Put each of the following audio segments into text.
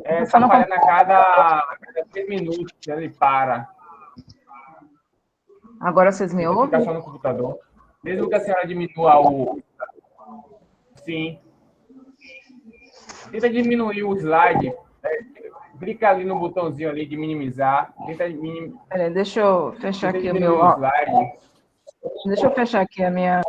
Está falhando a cada 3 minutos, ele para. Agora vocês me ouvem? Notificação no computador. Mesmo que a senhora diminua o... Sim. Tenta diminuir o slide. Clica ali no botãozinho ali de minimizar. Tenta minimizar. Peraí, deixa eu fechar aqui o meu... slide. Deixa eu fechar aqui a minha...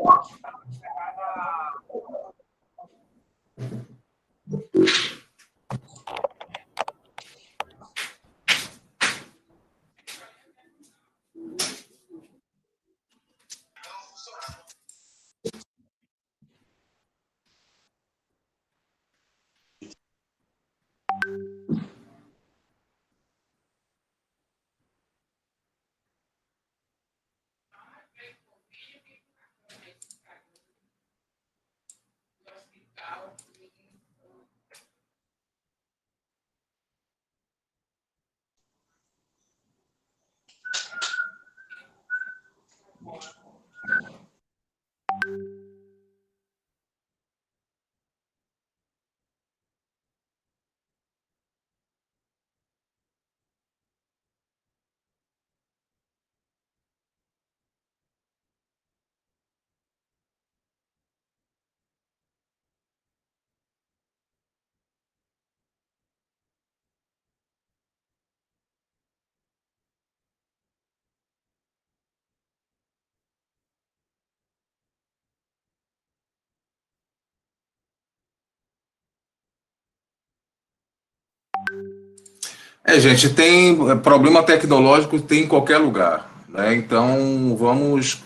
Gente, tem problema tecnológico, tem em qualquer lugar, né? Então, vamos...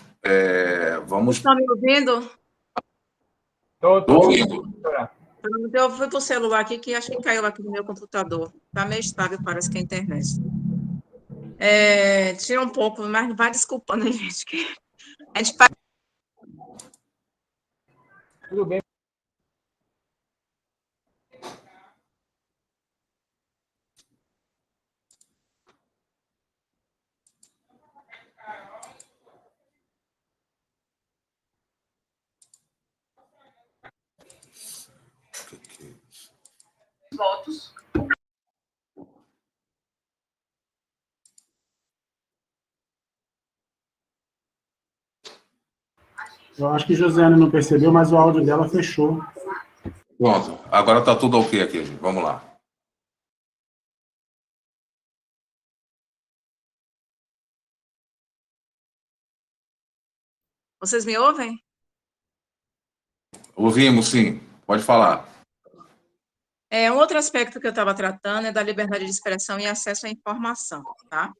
Estão me ouvindo? Estou ouvindo. Eu fui para o celular aqui, que acho que caiu aqui no meu computador. Está meio estável, parece que é a internet. Tira um pouco, mas vai desculpando a gente. Que a gente faz... Tudo bem. Votos. Eu acho que Josiane não percebeu, mas o áudio dela fechou. Pronto, agora está tudo ok aqui, gente. Vamos lá. Vocês me ouvem? Ouvimos, sim. Pode falar. Um outro aspecto que eu estava tratando é da liberdade de expressão e acesso à informação, tá?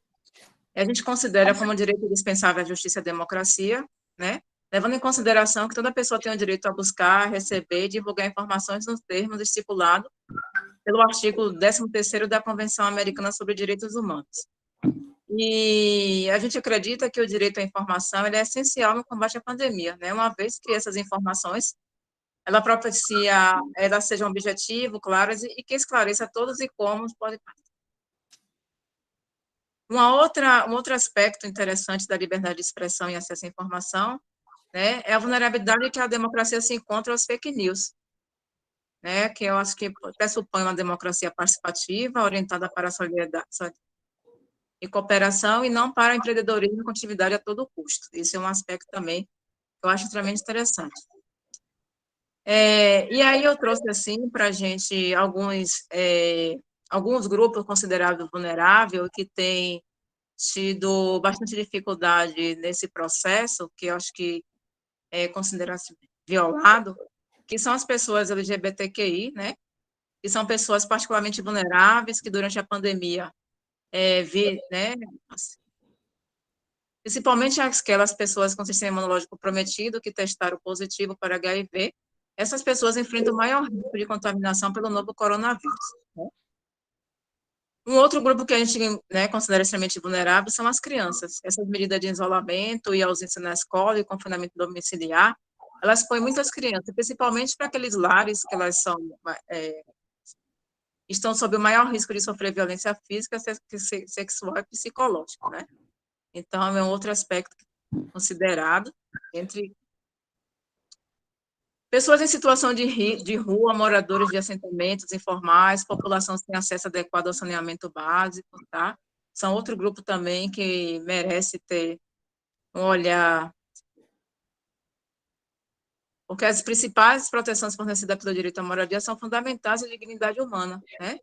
A gente considera como direito indispensável a justiça e a democracia, né? Levando em consideração que toda pessoa tem o direito a buscar, receber e divulgar informações nos termos estipulados pelo artigo 13º da Convenção Americana sobre Direitos Humanos. E a gente acredita que o direito à informação ele é essencial no combate à pandemia, né? Uma vez que essas informações elas sejam objetivas, claras e que esclareça todos e como pode. Um outro aspecto interessante da liberdade de expressão e acesso à informação, né, é a vulnerabilidade que a democracia se encontra aos fake news, né, que eu acho que pressupõe uma democracia participativa, orientada para a solidariedade e cooperação, e não para empreendedorismo e continuidade a todo custo. Esse é um aspecto também que eu acho extremamente interessante. E aí eu trouxe, assim, para a gente alguns grupos considerados vulneráveis que têm tido bastante dificuldade nesse processo, que eu acho que é considerado violado, que são as pessoas LGBTQI, né, que são pessoas particularmente vulneráveis, que durante a pandemia, né, principalmente aquelas pessoas com sistema imunológico comprometido, que testaram positivo para HIV, essas pessoas enfrentam o maior risco de contaminação pelo novo coronavírus. Né? Um outro grupo que a gente, né, considera extremamente vulnerável são as crianças. Essas medidas de isolamento e ausência na escola e confinamento domiciliar, elas põem muitas crianças, principalmente para aqueles lares que elas estão sob o maior risco de sofrer violência física, sexual e psicológica, né? Então, é um outro aspecto considerado entre... Pessoas em situação de rua, moradores de assentamentos informais, população sem acesso adequado ao saneamento básico, tá? São outro grupo também que merece ter um olhar, porque as principais proteções fornecidas pelo direito à moradia são fundamentais à dignidade humana, né?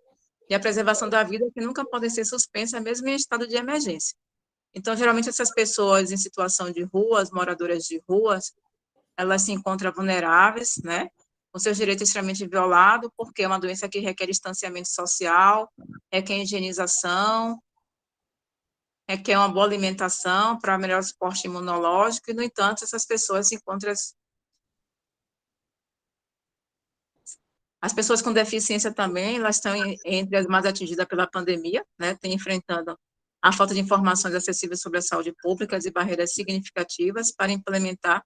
E a preservação da vida que nunca podem ser suspensas, mesmo em estado de emergência. Então, geralmente, essas pessoas em situação de ruas, moradoras de ruas, elas se encontram vulneráveis, né? Com seus direitos extremamente violados, porque é uma doença que requer distanciamento social, requer higienização, requer uma boa alimentação para melhor suporte imunológico, e, no entanto, essas pessoas se encontram. As pessoas com deficiência também, elas estão entre as mais atingidas pela pandemia, né? Têm enfrentando a falta de informações acessíveis sobre a saúde pública e barreiras significativas para implementar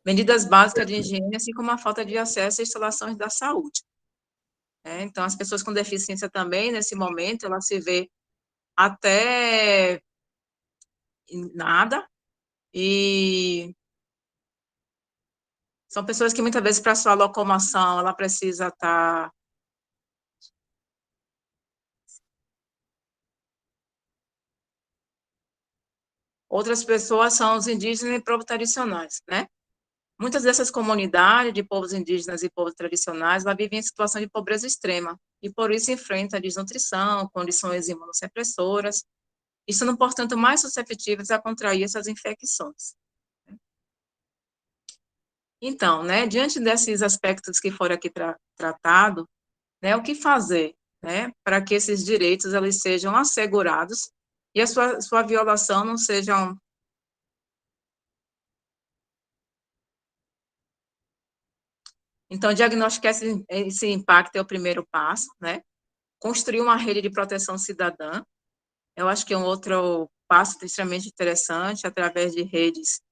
medidas básicas de higiene, assim como a falta de acesso a instalações da saúde. Então, as pessoas com deficiência também, nesse momento, ela se vê até nada, e são pessoas que muitas vezes, para sua locomoção, ela precisa estar. Outras pessoas são os indígenas e povos tradicionais, né? Muitas dessas comunidades de povos indígenas e povos tradicionais, ela vivem em situação de pobreza extrema, e por isso enfrenta desnutrição, condições imunossupressoras, e são, portanto, mais suscetíveis a contrair essas infecções. Então, né, diante desses aspectos que foram aqui tratados, né, o que fazer, né, para que esses direitos eles sejam assegurados e a sua violação não sejam. Então, diagnosticar esse impacto é o primeiro passo, né? Construir uma rede de proteção cidadã, eu acho que é um outro passo extremamente interessante, através de redes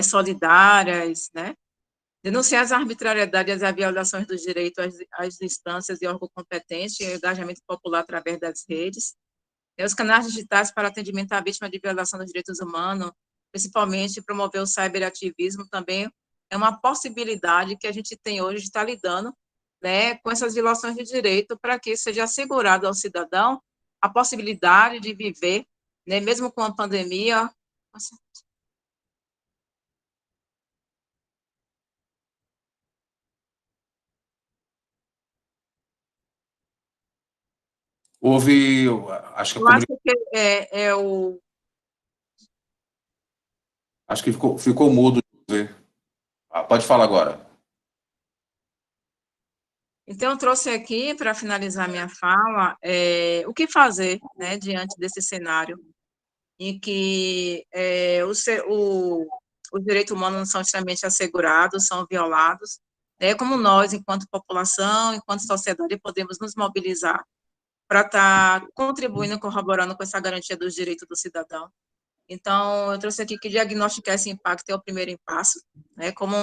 solidárias, né? Denunciar as arbitrariedades e as violações dos direitos às instâncias e órgãos competentes e o engajamento popular através das redes. E os canais digitais para atendimento à vítima de violação dos direitos humanos, principalmente promover o cyberativismo, também é uma possibilidade que a gente tem hoje de estar lidando, né, com essas violações de direito, para que seja assegurado ao cidadão a possibilidade de viver, né, mesmo com a pandemia. Nossa. Houve, acho que a Eu acho comunicação, que o... acho que ficou mudo. José. Pode falar agora. Então, eu trouxe aqui, para finalizar minha fala, o que fazer, né, diante desse cenário em que os direitos humanos não são extremamente assegurados, são violados, né, como nós, enquanto população, enquanto sociedade, podemos nos mobilizar para estar contribuindo, corroborando com essa garantia dos direitos do cidadão. Então, eu trouxe aqui que diagnosticar esse impacto é o primeiro passo, né, como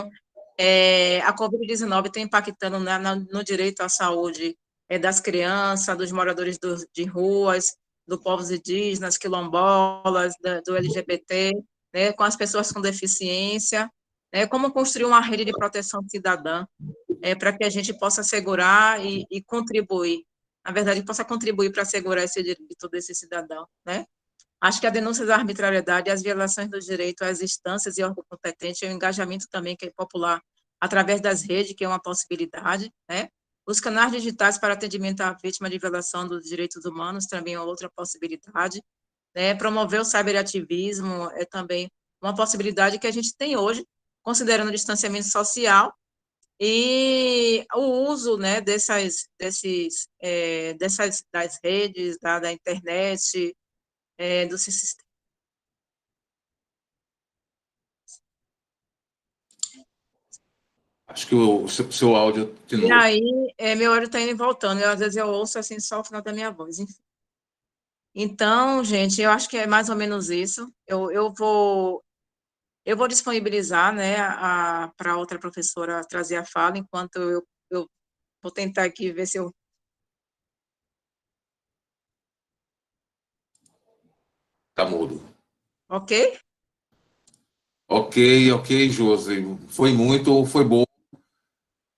a Covid-19 está impactando no direito à saúde das crianças, dos moradores de ruas, dos povos indígenas, quilombolas, do LGBT, né, com as pessoas com deficiência, né, como construir uma rede de proteção cidadã, para que a gente possa assegurar e contribuir, na verdade, possa contribuir para assegurar esse direito desse cidadão, né? Acho que a denúncia da arbitrariedade e as violações dos direitos às instâncias e órgãos competentes, o engajamento também que é popular através das redes, que é uma possibilidade, né? Os canais digitais para atendimento à vítima de violação dos direitos humanos também é outra possibilidade, né? Promover o cyberativismo é também uma possibilidade que a gente tem hoje, considerando o distanciamento social e o uso, né, das redes, da internet, do sistema. Acho que o seu áudio de E novo. aí, meu olho está indo e voltando, às vezes eu ouço assim só o final da minha voz, enfim. Então, gente, eu acho que é mais ou menos isso. Eu vou disponibilizar, né, para outra professora trazer a fala, enquanto eu vou tentar aqui ver se eu... Tá mudo. Ok? Ok, Josi. Foi bom.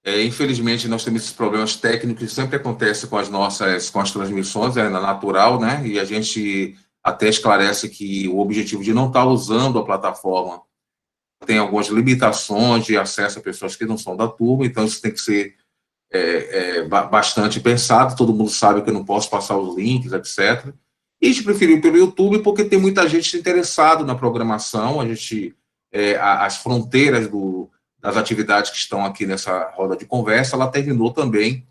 Infelizmente, nós temos esses problemas técnicos que sempre acontecem com as transmissões, é natural, né? E a gente até esclarece que o objetivo de não estar usando a plataforma tem algumas limitações de acesso a pessoas que não são da turma, então isso tem que ser bastante pensado. Todo mundo sabe que eu não posso passar os links, etc. E a gente preferiu pelo YouTube porque tem muita gente interessada na programação, as fronteiras das atividades que estão aqui nessa roda de conversa, ela terminou também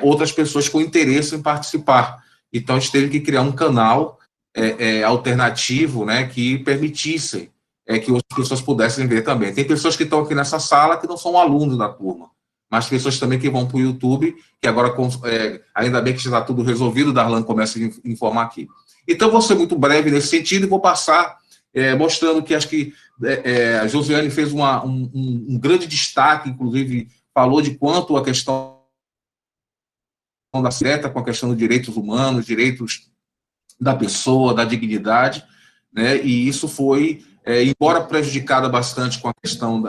outras pessoas com interesse em participar. Então, a gente teve que criar um canal alternativo, né, que permitisse que outras pessoas pudessem ver também. Tem pessoas que estão aqui nessa sala que não são alunos da turma, mas pessoas também que vão para o YouTube, que agora, ainda bem que já está tudo resolvido, o Darlan começa a informar aqui. Então, vou ser muito breve nesse sentido e vou passar mostrando que acho que a Josiane fez um grande destaque, inclusive falou de quanto a questão da seta com a questão dos direitos humanos, direitos da pessoa, da dignidade, né? E isso foi, embora prejudicada bastante com a questão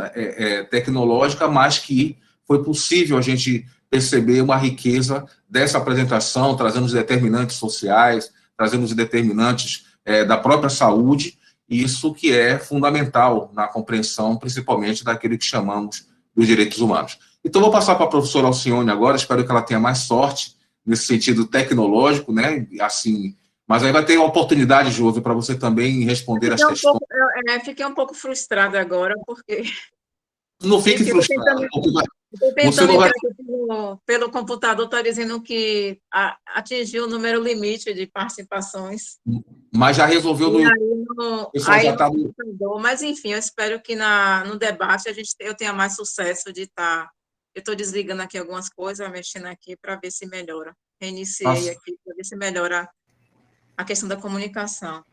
tecnológica, mas que foi possível a gente perceber uma riqueza dessa apresentação, trazendo os determinantes sociais, trazendo os determinantes da própria saúde, isso que é fundamental na compreensão, principalmente daquilo que chamamos dos direitos humanos. Então, vou passar para a professora Alcione agora, espero que ela tenha mais sorte nesse sentido tecnológico, né, assim, mas aí vai ter a oportunidade, Josi, para você também responder as questões. Fiquei um pouco frustrada agora, porque... Não fique frustrado, estou tentando entrar aqui pelo computador, está dizendo que atingiu o número limite de participações. Mas já resolveu no YouTube. Mas, enfim, eu espero que no debate eu tenha mais sucesso de estar... Eu estou desligando aqui algumas coisas, mexendo aqui para ver se melhora. Reiniciei aqui para ver se melhora a questão da comunicação.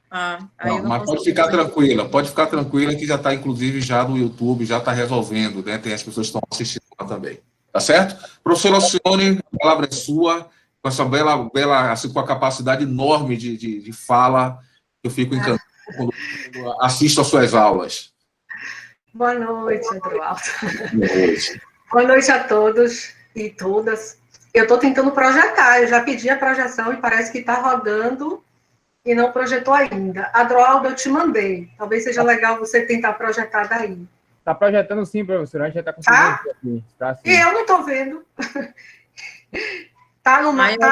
Mas pode ficar tranquila que já está, inclusive, já no YouTube, já está resolvendo, né? Tem as pessoas que estão assistindo lá também. Tá certo? Professora Alcione, a palavra é sua, com essa bela assim, com a capacidade enorme de fala, eu fico encantado quando assisto às suas aulas. Boa noite, Eduardo. Boa noite. Boa noite a todos e todas. Eu estou tentando projetar, eu já pedi a projeção e parece que está rodando e não projetou ainda. Adroaldo, eu te mandei. Talvez seja legal você tentar projetar daí. Está projetando sim, professora. A gente já está conseguindo ver aqui. Tá, sim. E eu não estou vendo. Está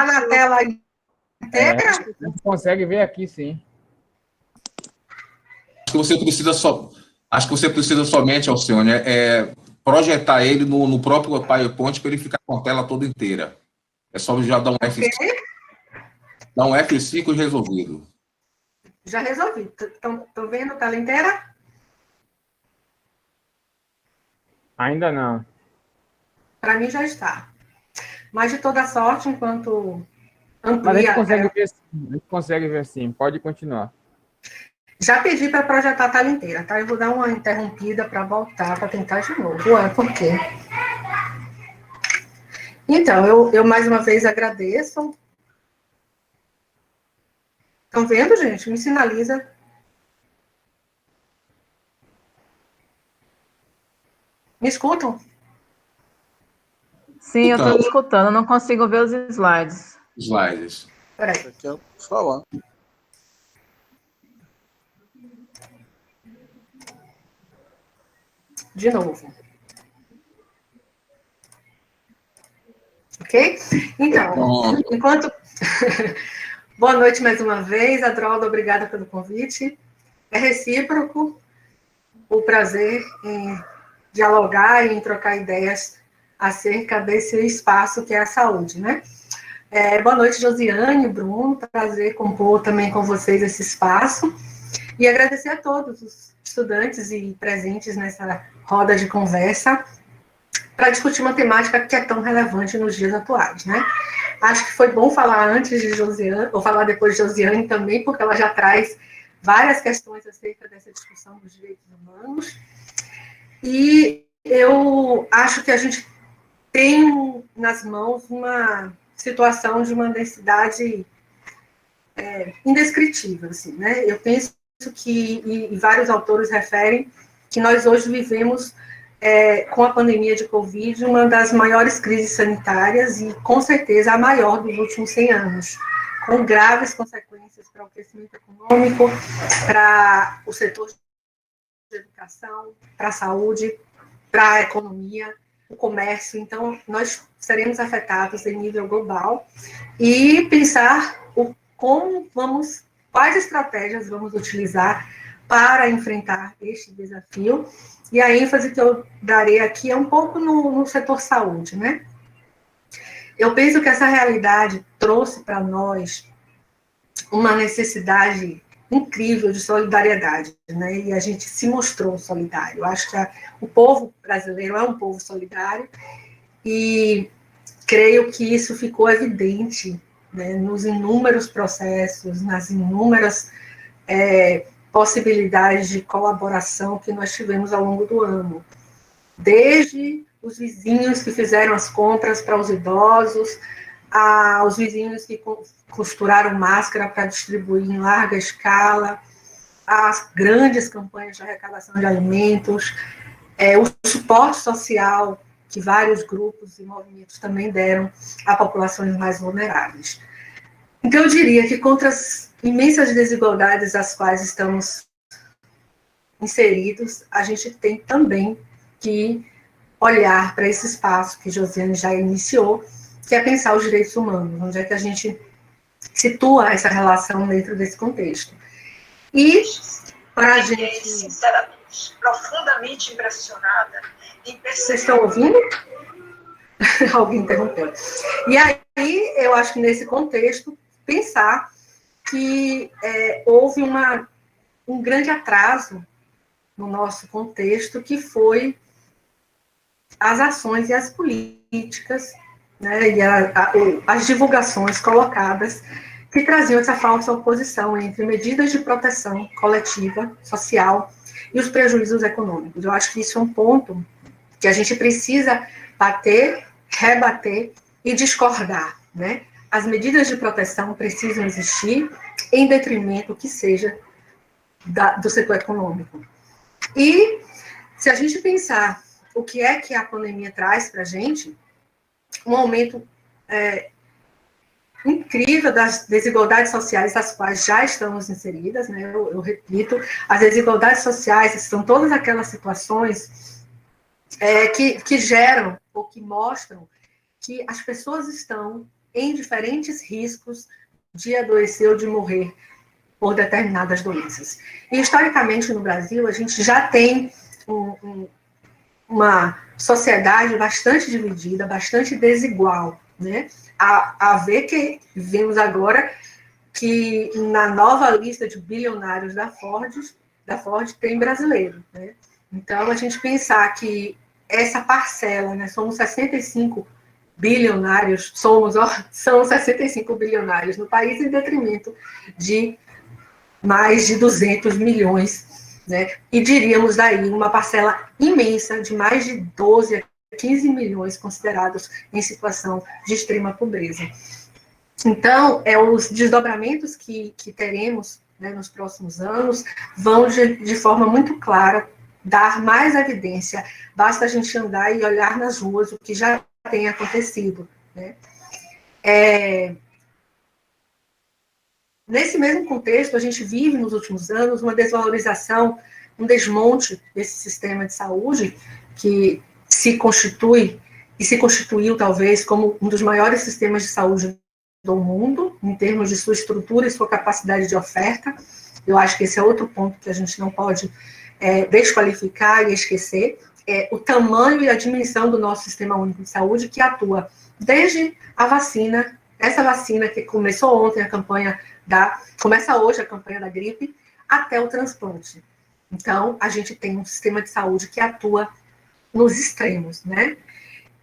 na tela inteira? A gente consegue ver aqui, sim. Acho que você precisa somente, Alcione, projetar ele no próprio PowerPoint para ele ficar com a tela toda inteira. É só já dar um F5. Dá um F5 e resolvido. Já resolvi. Estão vendo a tela inteira? Ainda não. Para mim já está. Mas de toda sorte, enquanto amplia... Mas a gente consegue ver sim. Pode continuar. Já pedi para projetar a tela inteira, tá? Eu vou dar uma interrompida para voltar, para tentar de novo. Por quê? Então, eu mais uma vez agradeço. Estão vendo, gente? Me sinaliza. Me escutam? Sim, eu estou escutando, não consigo ver os slides. Slides. Peraí. Aqui eu tô falando. De novo. Ok? Então, enquanto... Boa noite mais uma vez, Adroaldo, obrigada pelo convite. É recíproco o prazer em dialogar e em trocar ideias acerca desse espaço que é a saúde, né? Boa noite, Josiane, Bruno, prazer compor também com vocês esse espaço e agradecer a todos os estudantes e presentes nessa roda de conversa para discutir uma temática que é tão relevante nos dias atuais, né? Acho que foi bom falar antes de Josiane, ou falar depois de Josiane também, porque ela já traz várias questões acerca dessa discussão dos direitos humanos. E eu acho que a gente tem nas mãos uma situação de uma densidade indescritível, assim, né? Eu penso que, e vários autores referem, que nós hoje vivemos com a pandemia de Covid, uma das maiores crises sanitárias e, com certeza, a maior dos últimos 100 anos, com graves consequências para o crescimento econômico, para o setor de educação, para a saúde, para a economia, o comércio. Então, nós seremos afetados em nível global e pensar quais estratégias vamos utilizar para enfrentar este desafio. E a ênfase que eu darei aqui é um pouco no setor saúde, né? Eu penso que essa realidade trouxe para nós uma necessidade incrível de solidariedade, né? E a gente se mostrou solidário. Eu acho que o povo brasileiro é um povo solidário e creio que isso ficou evidente, né, nos inúmeros processos, nas inúmeras possibilidades de colaboração que nós tivemos ao longo do ano. Desde os vizinhos que fizeram as compras para os idosos, aos vizinhos que costuraram máscara para distribuir em larga escala, as grandes campanhas de arrecadação de alimentos, o suporte social que vários grupos e movimentos também deram a populações mais vulneráveis. Então, eu diria que contra as imensas desigualdades às quais estamos inseridos, a gente tem também que olhar para esse espaço que Josiane já iniciou, que é pensar os direitos humanos, onde é que a gente situa essa relação dentro desse contexto. E, para a gente... sinceramente, profundamente impressionada em perceber... Vocês estão ouvindo? Alguém interrompeu. E aí, eu acho que nesse contexto, pensar que houve um grande atraso no nosso contexto, que foi as ações e as políticas, né, e as divulgações colocadas que traziam essa falsa oposição entre medidas de proteção coletiva, social, e os prejuízos econômicos. Eu acho que isso é um ponto que a gente precisa bater, rebater e discordar, né? As medidas de proteção precisam existir em detrimento que seja do setor econômico. E se a gente pensar o que é que a pandemia traz para a gente, um aumento incrível das desigualdades sociais às quais já estamos inseridas, né? Eu repito, as desigualdades sociais são todas aquelas situações que geram ou que mostram que as pessoas estão em diferentes riscos de adoecer ou de morrer por determinadas doenças. E, historicamente, no Brasil, a gente já tem uma sociedade bastante dividida, bastante desigual, né? A ver que vemos agora que na nova lista de bilionários da Ford tem brasileiro, né? Então, a gente pensar que essa parcela, né, somos 65 bilionários, são 65 bilionários no país, em detrimento de mais de 200 milhões, né? E diríamos daí uma parcela imensa de mais de 12 a 15 milhões considerados em situação de extrema pobreza. Então, os desdobramentos que teremos, né, nos próximos anos vão de forma muito clara dar mais evidência. Basta a gente andar e olhar nas ruas o que já tem acontecido, né? Nesse mesmo contexto, a gente vive nos últimos anos uma desvalorização, um desmonte desse sistema de saúde que se constitui e se constituiu talvez como um dos maiores sistemas de saúde do mundo, em termos de sua estrutura e sua capacidade de oferta. Eu acho que esse é outro ponto que a gente não pode desqualificar e esquecer. O tamanho e a dimensão do nosso Sistema Único de Saúde, que atua desde a vacina, essa vacina que começou ontem, começa hoje a campanha da gripe, até o transplante. Então, a gente tem um sistema de saúde que atua nos extremos, né?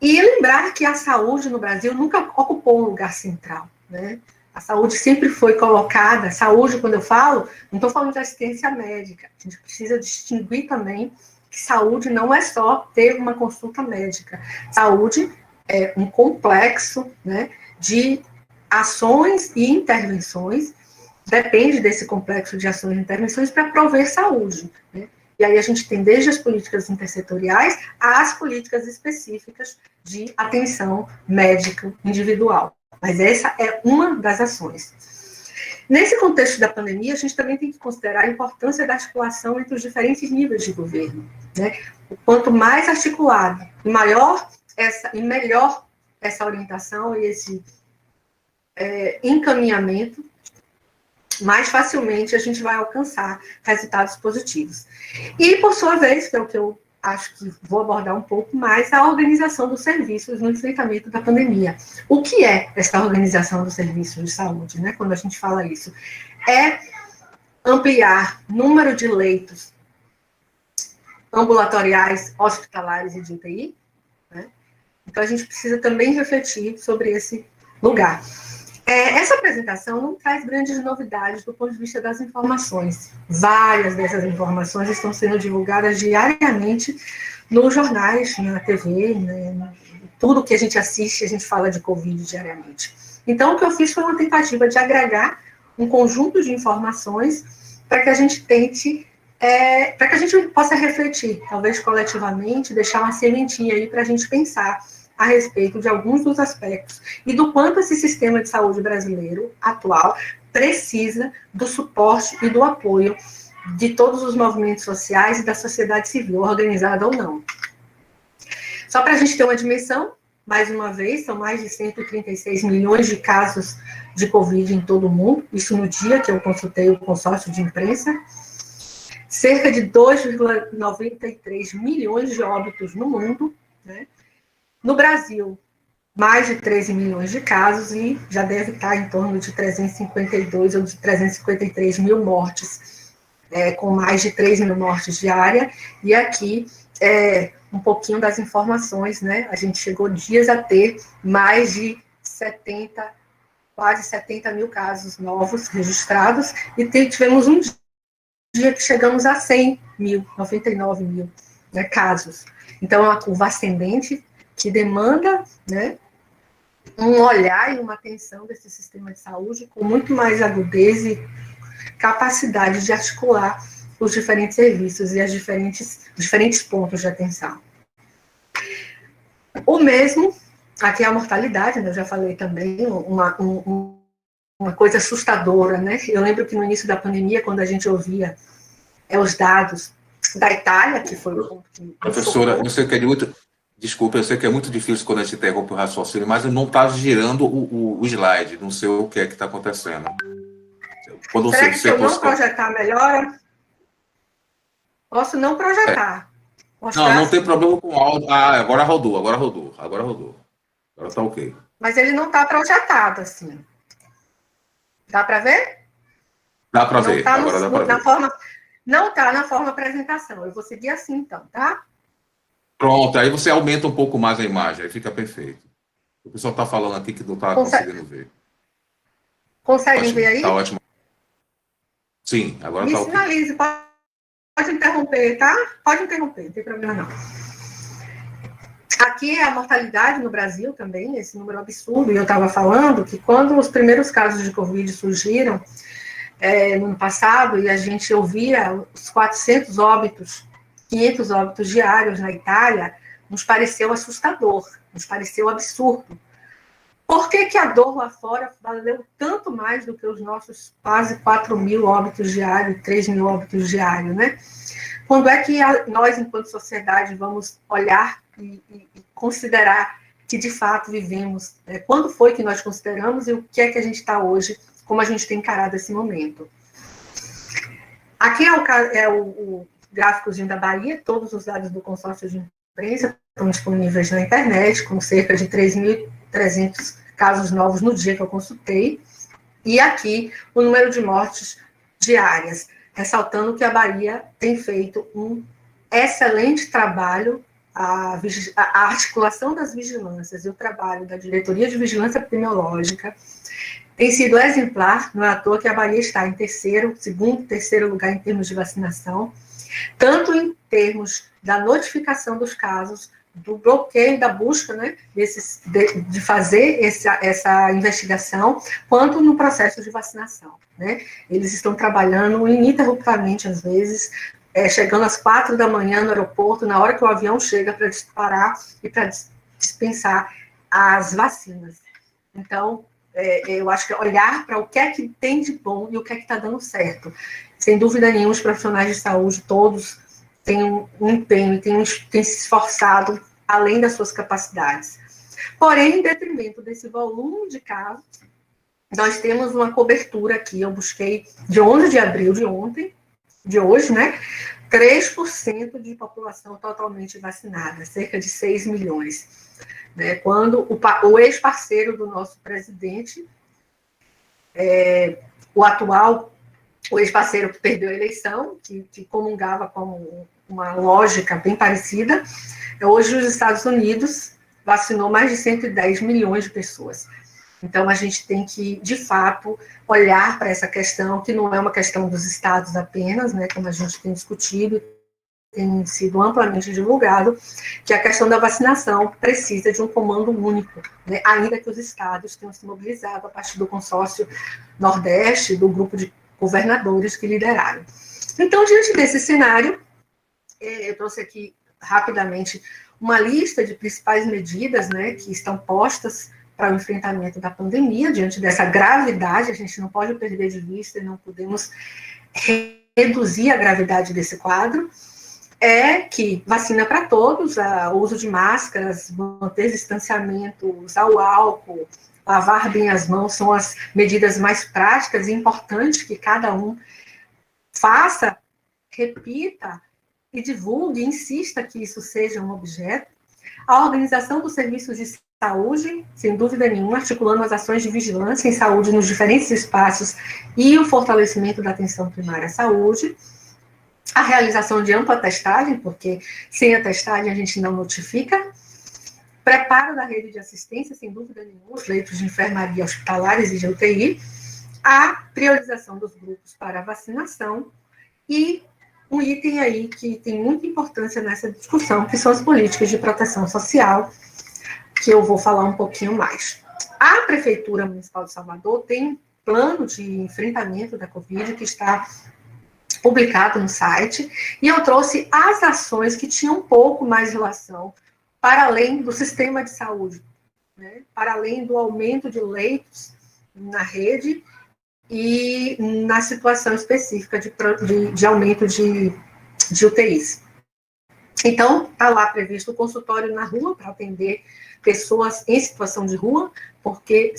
E lembrar que a saúde no Brasil nunca ocupou um lugar central, né? A saúde sempre foi colocada, saúde, quando eu falo, não estou falando de assistência médica, a gente precisa distinguir também que saúde não é só ter uma consulta médica. Saúde é um complexo, né, de ações e intervenções, depende desse complexo de ações e intervenções para prover saúde, né? E aí a gente tem desde as políticas intersetoriais às políticas específicas de atenção médica individual. Mas essa é uma das ações. Nesse contexto da pandemia, a gente também tem que considerar a importância da articulação entre os diferentes níveis de governo, né? Quanto mais articulado e melhor essa orientação e esse encaminhamento, mais facilmente a gente vai alcançar resultados positivos. E, por sua vez, que é o que eu acho que vou abordar um pouco mais, a organização dos serviços no enfrentamento da pandemia. O que é essa organização dos serviços de saúde, né? Quando a gente fala isso? É ampliar o número de leitos ambulatoriais, hospitalares e de UTI, né? Então, a gente precisa também refletir sobre esse lugar. Essa apresentação não traz grandes novidades do ponto de vista das informações. Várias dessas informações estão sendo divulgadas diariamente nos jornais, na TV, né? Tudo que a gente assiste, a gente fala de Covid diariamente. Então, o que eu fiz foi uma tentativa de agregar um conjunto de informações para que a gente tente, para que a gente possa refletir, talvez coletivamente, deixar uma sementinha aí para a gente pensar a respeito de alguns dos aspectos e do quanto esse sistema de saúde brasileiro atual precisa do suporte e do apoio de todos os movimentos sociais e da sociedade civil, organizada ou não. Só para a gente ter uma dimensão, mais uma vez, são mais de 136 milhões de casos de Covid em todo o mundo, isso no dia que eu consultei o consórcio de imprensa, cerca de 2,93 milhões de óbitos no mundo, né? No Brasil, mais de 13 milhões de casos e já deve estar em torno de 352 ou de 353 mil mortes, com mais de 3 mil mortes diárias. E aqui, um pouquinho das informações, né? A gente chegou dias a ter mais de quase 70 mil casos novos registrados e tivemos um dia que chegamos a 100 mil, 99 mil, né, casos. Então, é uma curva ascendente que demanda, né, um olhar e uma atenção desse sistema de saúde com muito mais agudez e capacidade de articular os diferentes serviços e os diferentes pontos de atenção. O mesmo, aqui é a mortalidade, né, eu já falei também, uma coisa assustadora, né? Eu lembro que no início da pandemia, quando a gente ouvia os dados da Itália, que foi o ponto que... Professora, eu sei que é muito... Desculpa, eu sei que é muito difícil quando a gente interrompe o raciocínio, mas não está girando o slide, não sei o que é que está acontecendo. Quando Será que se eu não projetar, melhora? Posso não projetar. Não tem problema com o áudio. Agora rodou. Agora está ok. Mas ele não está projetado, assim. Dá para ver? Dá para ver. Agora dá para ver. Não está na forma apresentação. Eu vou seguir assim, então, tá? Pronto, aí você aumenta um pouco mais a imagem, aí fica perfeito. O pessoal está falando aqui que não está conseguindo ver. Conseguem ver aí? Está ótimo. Sim, agora está ok. Me sinalize, pode interromper, tá? Pode interromper, não tem problema não. Aqui é a mortalidade no Brasil também, esse número absurdo, e eu estava falando que quando os primeiros casos de Covid surgiram, no ano passado, e a gente ouvia os 400 óbitos, 500 óbitos diários na Itália, nos pareceu assustador, nos pareceu absurdo. Por que a dor lá fora valeu tanto mais do que os nossos quase 4 mil óbitos diários, 3 mil óbitos diários, né? Quando é que nós, enquanto sociedade, vamos olhar e considerar que, de fato, vivemos? Quando foi que nós consideramos e o que é que a gente está hoje, como a gente tem encarado esse momento? Aqui é o gráficozinho da Bahia, todos os dados do consórcio de imprensa estão disponíveis na internet, com cerca de 3.300 casos novos no dia que eu consultei, e aqui o número de mortes diárias, ressaltando que a Bahia tem feito um excelente trabalho, a articulação das vigilâncias e o trabalho da Diretoria de Vigilância Epidemiológica tem sido exemplar, não é à toa que a Bahia está em segundo, terceiro lugar em termos de vacinação, tanto em termos da notificação dos casos, do bloqueio da busca, né, de fazer essa investigação, quanto no processo de vacinação, né? Eles estão trabalhando ininterruptamente, às vezes, chegando às 4 da manhã no aeroporto, na hora que o avião chega para disparar e para dispensar as vacinas. Então, eu acho que olhar para o que é que tem de bom e o que é que está dando certo. Sem dúvida nenhuma, os profissionais de saúde, todos, têm um empenho e têm se esforçado além das suas capacidades. Porém, em detrimento desse volume de casos, nós temos uma cobertura aqui, eu busquei de 11 de abril de ontem, de hoje, né? 3% de população totalmente vacinada, cerca de 6 milhões. Né? Quando o ex-parceiro do nosso presidente, o ex-parceiro que perdeu a eleição, que comungava com uma lógica bem parecida, hoje os Estados Unidos vacinou mais de 110 milhões de pessoas. Então, a gente tem que, de fato, olhar para essa questão, que não é uma questão dos estados apenas, né, como a gente tem discutido, tem sido amplamente divulgado, que a questão da vacinação precisa de um comando único, né, ainda que os estados tenham se mobilizado a partir do consórcio Nordeste, do grupo de governadores que lideraram. Então, diante desse cenário, eu trouxe aqui rapidamente uma lista de principais medidas, né, que estão postas para o enfrentamento da pandemia, diante dessa gravidade, a gente não pode perder de vista e não podemos reduzir a gravidade desse quadro, que vacina para todos, o uso de máscaras, manter distanciamento, usar o álcool, lavar bem as mãos, são as medidas mais práticas e importantes que cada um faça, repita e divulgue, insista que isso seja um objeto. A organização dos serviços de saúde, sem dúvida nenhuma, articulando as ações de vigilância em saúde nos diferentes espaços e o fortalecimento da atenção primária à saúde. A realização de ampla testagem, porque sem a testagem a gente não notifica. Preparo da rede de assistência, sem dúvida nenhuma, os leitos de enfermaria hospitalares e de UTI. A priorização dos grupos para a vacinação e um item aí que tem muita importância nessa discussão, que são as políticas de proteção social, que eu vou falar um pouquinho mais. A Prefeitura Municipal de Salvador tem um plano de enfrentamento da Covid que está publicado no site, e eu trouxe as ações que tinham um pouco mais relação para além do sistema de saúde, né? Para além do aumento de leitos na rede e na situação específica de aumento de UTIs. Então, está lá previsto o consultório na rua para atender pessoas em situação de rua, porque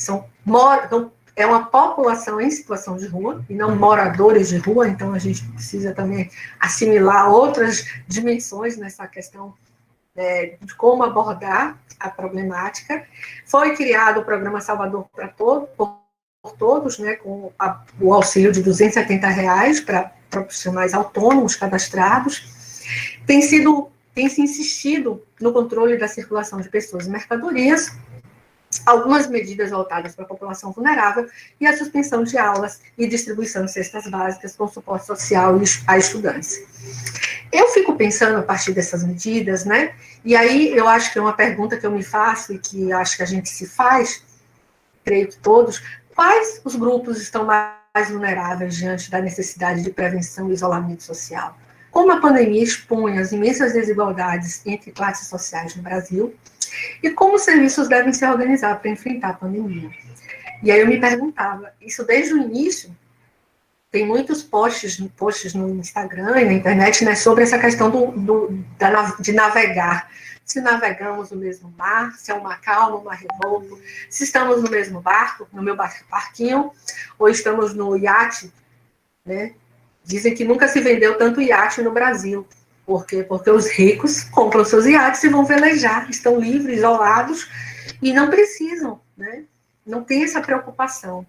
é uma população em situação de rua, e não moradores de rua, então a gente precisa também assimilar outras dimensões nessa questão de como abordar a problemática. Foi criado o programa Salvador para Todos, por todos, né, com o auxílio de R$270 para profissionais autônomos cadastrados. Tem se insistido no controle da circulação de pessoas e mercadorias, algumas medidas voltadas para a população vulnerável e a suspensão de aulas e distribuição de cestas básicas com suporte social a estudantes. Eu fico pensando a partir dessas medidas, né, e aí eu acho que é uma pergunta que eu me faço e que acho que a gente se faz, creio que todos, quais os grupos estão mais vulneráveis diante da necessidade de prevenção e isolamento social? Como a pandemia expõe as imensas desigualdades entre classes sociais no Brasil e como os serviços devem se organizar para enfrentar a pandemia. E aí eu me perguntava, isso desde o início, tem muitos posts no Instagram e na internet, né, sobre essa questão de navegar. Se navegamos no mesmo mar, se é uma calma, uma revolta, se estamos no mesmo barco, no meu barquinho, ou estamos no iate, né? Dizem que nunca se vendeu tanto iate no Brasil. Por quê? Porque os ricos compram seus iates e vão velejar, estão livres, isolados, e não precisam, né? Não tem essa preocupação.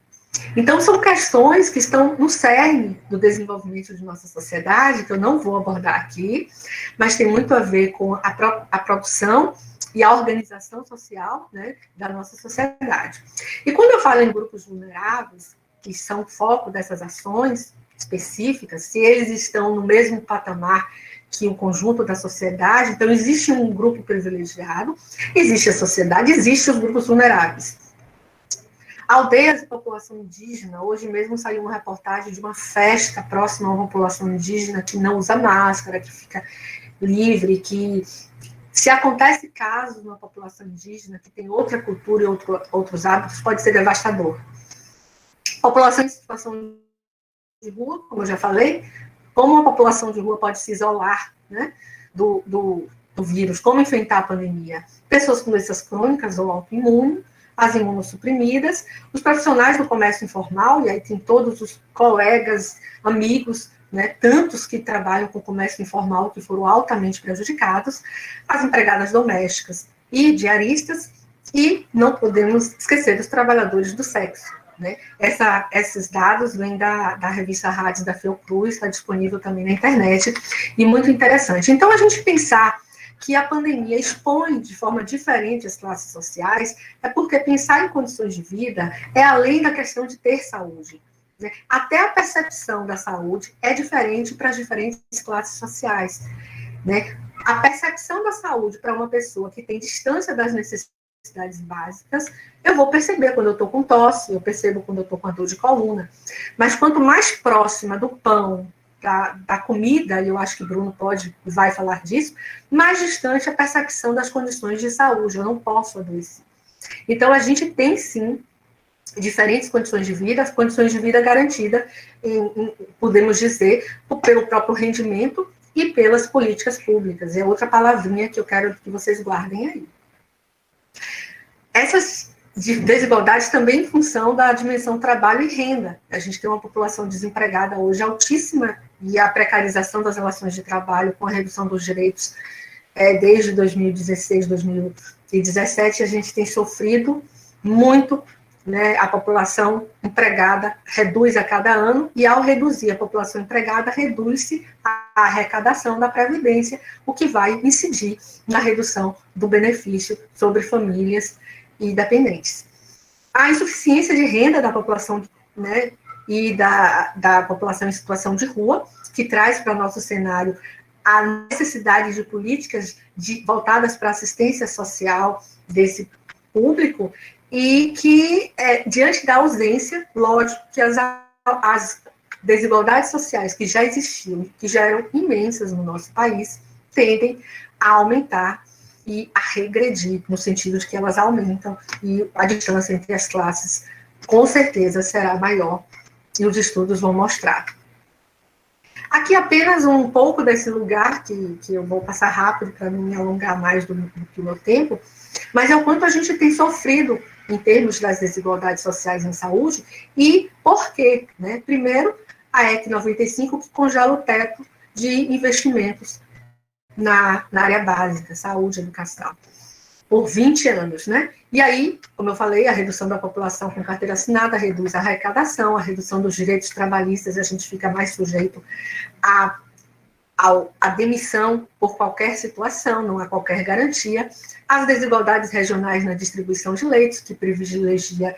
Então, são questões que estão no cerne do desenvolvimento de nossa sociedade, que eu não vou abordar aqui, mas tem muito a ver com a produção e a organização social, né, da nossa sociedade. E quando eu falo em grupos vulneráveis, que são foco dessas ações específicas, se eles estão no mesmo patamar que o conjunto da sociedade, então existe um grupo privilegiado, existe a sociedade, existem os grupos vulneráveis. Aldeias de população indígena, hoje mesmo saiu uma reportagem de uma festa próxima a uma população indígena que não usa máscara, que fica livre, que se acontece casos numa população indígena que tem outra cultura e outros hábitos, pode ser devastador. População em situação de rua, como eu já falei, como uma população de rua pode se isolar, né, do vírus, como enfrentar a pandemia. Pessoas com doenças crônicas ou autoimunes, as imunossuprimidas, os profissionais do comércio informal, e aí tem todos os colegas, amigos, né, tantos que trabalham com o comércio informal que foram altamente prejudicados, as empregadas domésticas e diaristas, e não podemos esquecer dos trabalhadores do sexo. Né? Esses dados vêm da revista Rádio da Fiocruz, está disponível também na internet, e muito interessante. Então, a gente pensar que a pandemia expõe de forma diferente as classes sociais, é porque pensar em condições de vida é além da questão de ter saúde. Né? Até a percepção da saúde é diferente para as diferentes classes sociais. Né? A percepção da saúde para uma pessoa que tem distância das necessidades básicas, eu vou perceber quando eu estou com tosse, eu percebo quando eu estou com a dor de coluna. Mas quanto mais próxima do pão, da comida, e eu acho que Bruno vai falar disso, mais distante a percepção das condições de saúde, eu não posso adoecer. Então, a gente tem, sim, diferentes condições de vida garantida, podemos dizer, pelo próprio rendimento e pelas políticas públicas. É outra palavrinha que eu quero que vocês guardem aí. Essas desigualdades também em função da dimensão trabalho e renda. A gente tem uma população desempregada hoje altíssima, e a precarização das relações de trabalho com a redução dos direitos desde 2016, 2017, a gente tem sofrido muito, né, a população empregada reduz a cada ano, e ao reduzir a população empregada, reduz-se a arrecadação da Previdência, o que vai incidir na redução do benefício sobre famílias e dependentes. A insuficiência de renda da população, né, e da população em situação de rua, que traz para nosso cenário a necessidade de políticas voltadas para a assistência social desse público, e que, diante da ausência, lógico que as desigualdades sociais que já existiam, que já eram imensas no nosso país, tendem a aumentar e a regredir, no sentido de que elas aumentam, e a distância entre as classes, com certeza, será maior, e os estudos vão mostrar. Aqui apenas um pouco desse lugar, que eu vou passar rápido para não me alongar mais do que o meu tempo, mas é o quanto a gente tem sofrido em termos das desigualdades sociais em saúde, e por quê? Né? Primeiro, a EC 95, que congela o teto de investimentos na área básica, saúde e educação, por 20 anos, né? E aí, como eu falei, a redução da população com carteira assinada reduz a arrecadação, a redução dos direitos trabalhistas, a gente fica mais sujeito à demissão por qualquer situação, não há qualquer garantia, as desigualdades regionais na distribuição de leitos, que privilegia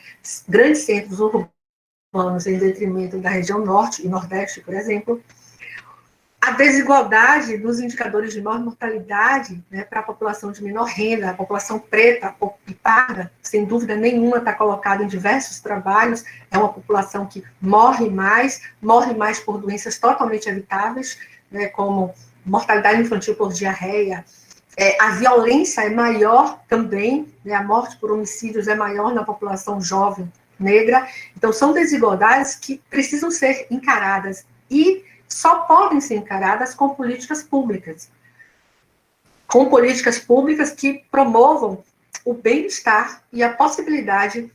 grandes centros urbanos em detrimento da região norte e nordeste, por exemplo, a desigualdade dos indicadores de maior mortalidade, né, para a população de menor renda, a população preta e parda, sem dúvida nenhuma, está colocada em diversos trabalhos, é uma população que morre mais por doenças totalmente evitáveis, né, como mortalidade infantil por diarreia, a violência é maior também, né, a morte por homicídios é maior na população jovem negra. Então, são desigualdades que precisam ser encaradas, e só podem ser encaradas com políticas públicas. Com políticas públicas que promovam o bem-estar e a possibilidade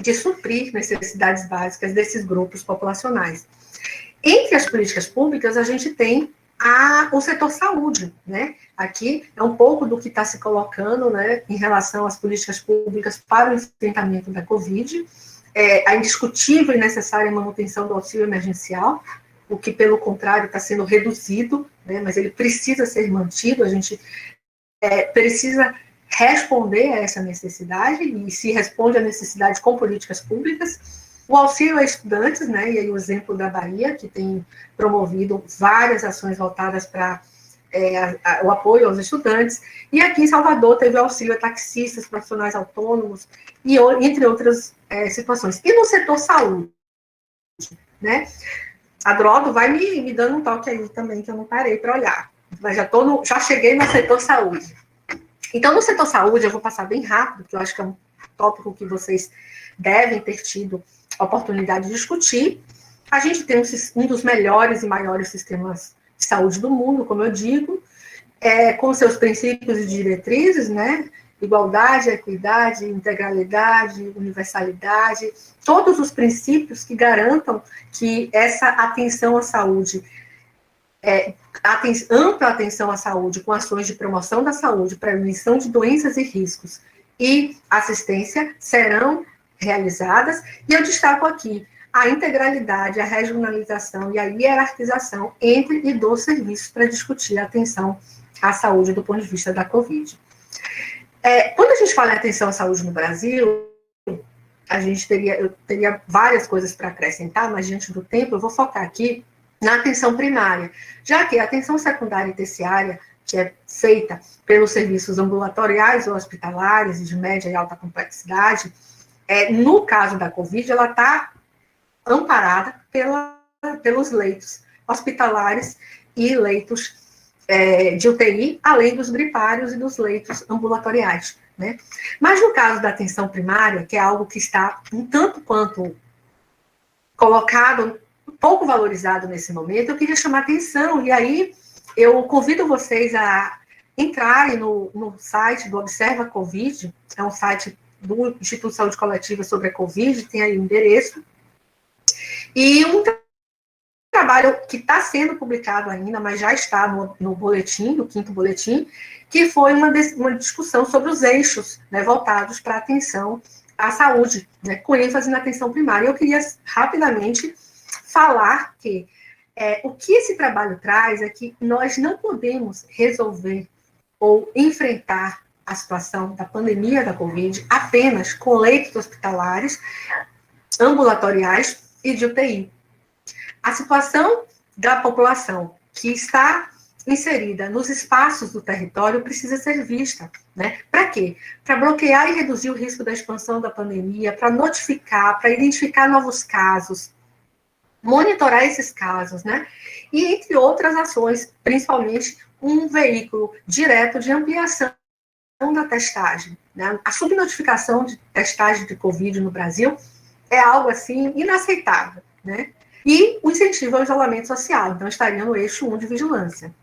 de suprir necessidades básicas desses grupos populacionais. Entre as políticas públicas, a gente tem o setor saúde, né? Aqui é um pouco do que está se colocando, né, em relação às políticas públicas para o enfrentamento da Covid, a indiscutível e necessária manutenção do auxílio emergencial, o que, pelo contrário, está sendo reduzido, né, mas ele precisa ser mantido, a gente precisa responder a essa necessidade, e se responde à necessidade com políticas públicas. O auxílio a estudantes, né, e aí o exemplo da Bahia, que tem promovido várias ações voltadas para o apoio aos estudantes, e aqui em Salvador teve o auxílio a taxistas, profissionais autônomos, e entre outras situações. E no setor saúde, né? A Drodo vai me dando um toque aí também, que eu não parei para olhar, mas já cheguei no setor saúde. Então, no setor saúde, eu vou passar bem rápido, porque eu acho que é um tópico que vocês devem ter tido a oportunidade de discutir. A gente tem um dos melhores e maiores sistemas de saúde do mundo, como eu digo, com seus princípios e diretrizes, né? Igualdade, equidade, integralidade, universalidade, todos os princípios que garantam que essa atenção à saúde, ampla atenção à saúde, com ações de promoção da saúde, prevenção de doenças e riscos e assistência serão realizadas, e eu destaco aqui a integralidade, a regionalização e a hierarquização entre e dos serviços para discutir a atenção à saúde do ponto de vista da Covid. Quando a gente fala em atenção à saúde no Brasil, eu teria várias coisas para acrescentar, mas diante do tempo eu vou focar aqui na atenção primária, já que a atenção secundária e terciária, que é feita pelos serviços ambulatoriais ou hospitalares de média e alta complexidade, no caso da Covid, ela está amparada pelos leitos hospitalares e leitos de UTI, além dos gripários e dos leitos ambulatoriais, né? Mas no caso da atenção primária, que é algo que está um tanto quanto colocado, pouco valorizado nesse momento, eu queria chamar atenção, e aí eu convido vocês a entrarem no site do Observa Covid, é um site do Instituto de Saúde Coletiva sobre a Covid, tem aí o endereço, e um trabalho que está sendo publicado ainda, mas já está no boletim, no 5º boletim, que foi uma discussão sobre os eixos, né, voltados para a atenção à saúde, né, com ênfase na atenção primária. Eu queria rapidamente falar que o que esse trabalho traz é que nós não podemos resolver ou enfrentar a situação da pandemia da Covid apenas com leitos hospitalares, ambulatoriais e de UTI. A situação da população que está inserida nos espaços do território precisa ser vista, né? Para quê? Para bloquear e reduzir o risco da expansão da pandemia, para notificar, para identificar novos casos, monitorar esses casos, né? E entre outras ações, principalmente um veículo direto de ampliação da testagem, né? A subnotificação de testagem de Covid no Brasil é algo, assim, inaceitável, né? E o incentivo ao isolamento social, então estaria no eixo 1 de vigilância.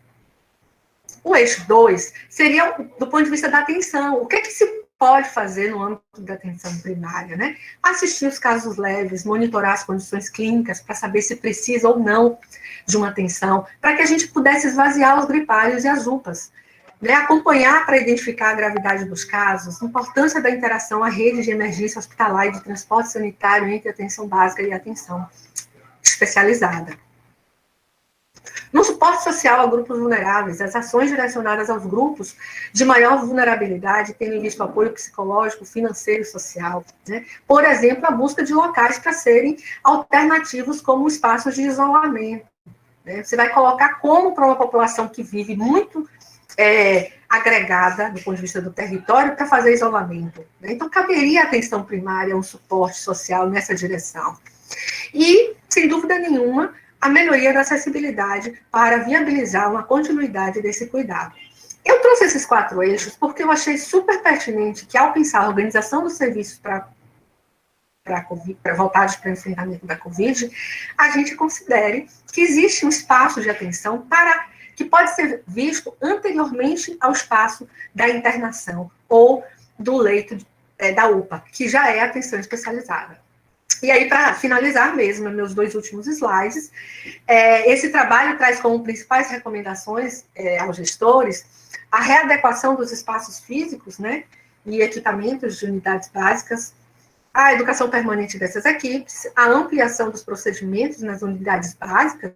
O eixo 2 seria do ponto de vista da atenção. O que é que se pode fazer no âmbito da atenção primária, né? Assistir os casos leves, monitorar as condições clínicas para saber se precisa ou não de uma atenção, para que a gente pudesse esvaziar os gripários e as UPAs, né? Acompanhar para identificar a gravidade dos casos, a importância da interação à rede de emergência hospitalar e de transporte sanitário entre atenção básica e atenção especializada. No suporte social a grupos vulneráveis, as ações direcionadas aos grupos de maior vulnerabilidade têm visto apoio psicológico, financeiro e social, né? Por exemplo, a busca de locais para serem alternativos como espaços de isolamento, né? Você vai colocar como para uma população que vive muito agregada, do ponto de vista do território, para fazer isolamento, né? Então, caberia a atenção primária, um suporte social nessa direção. E, sem dúvida nenhuma, a melhoria da acessibilidade para viabilizar uma continuidade desse cuidado. Eu trouxe esses 4 eixos porque eu achei super pertinente que, ao pensar a organização dos serviços voltados para o enfrentamento da Covid, a gente considere que existe um espaço de atenção que pode ser visto anteriormente ao espaço da internação ou do leito da UPA, que já é atenção especializada. E aí, para finalizar mesmo, meus 2 últimos slides, esse trabalho traz como principais recomendações aos gestores a readequação dos espaços físicos, né, e equipamentos de unidades básicas, a educação permanente dessas equipes, a ampliação dos procedimentos nas unidades básicas,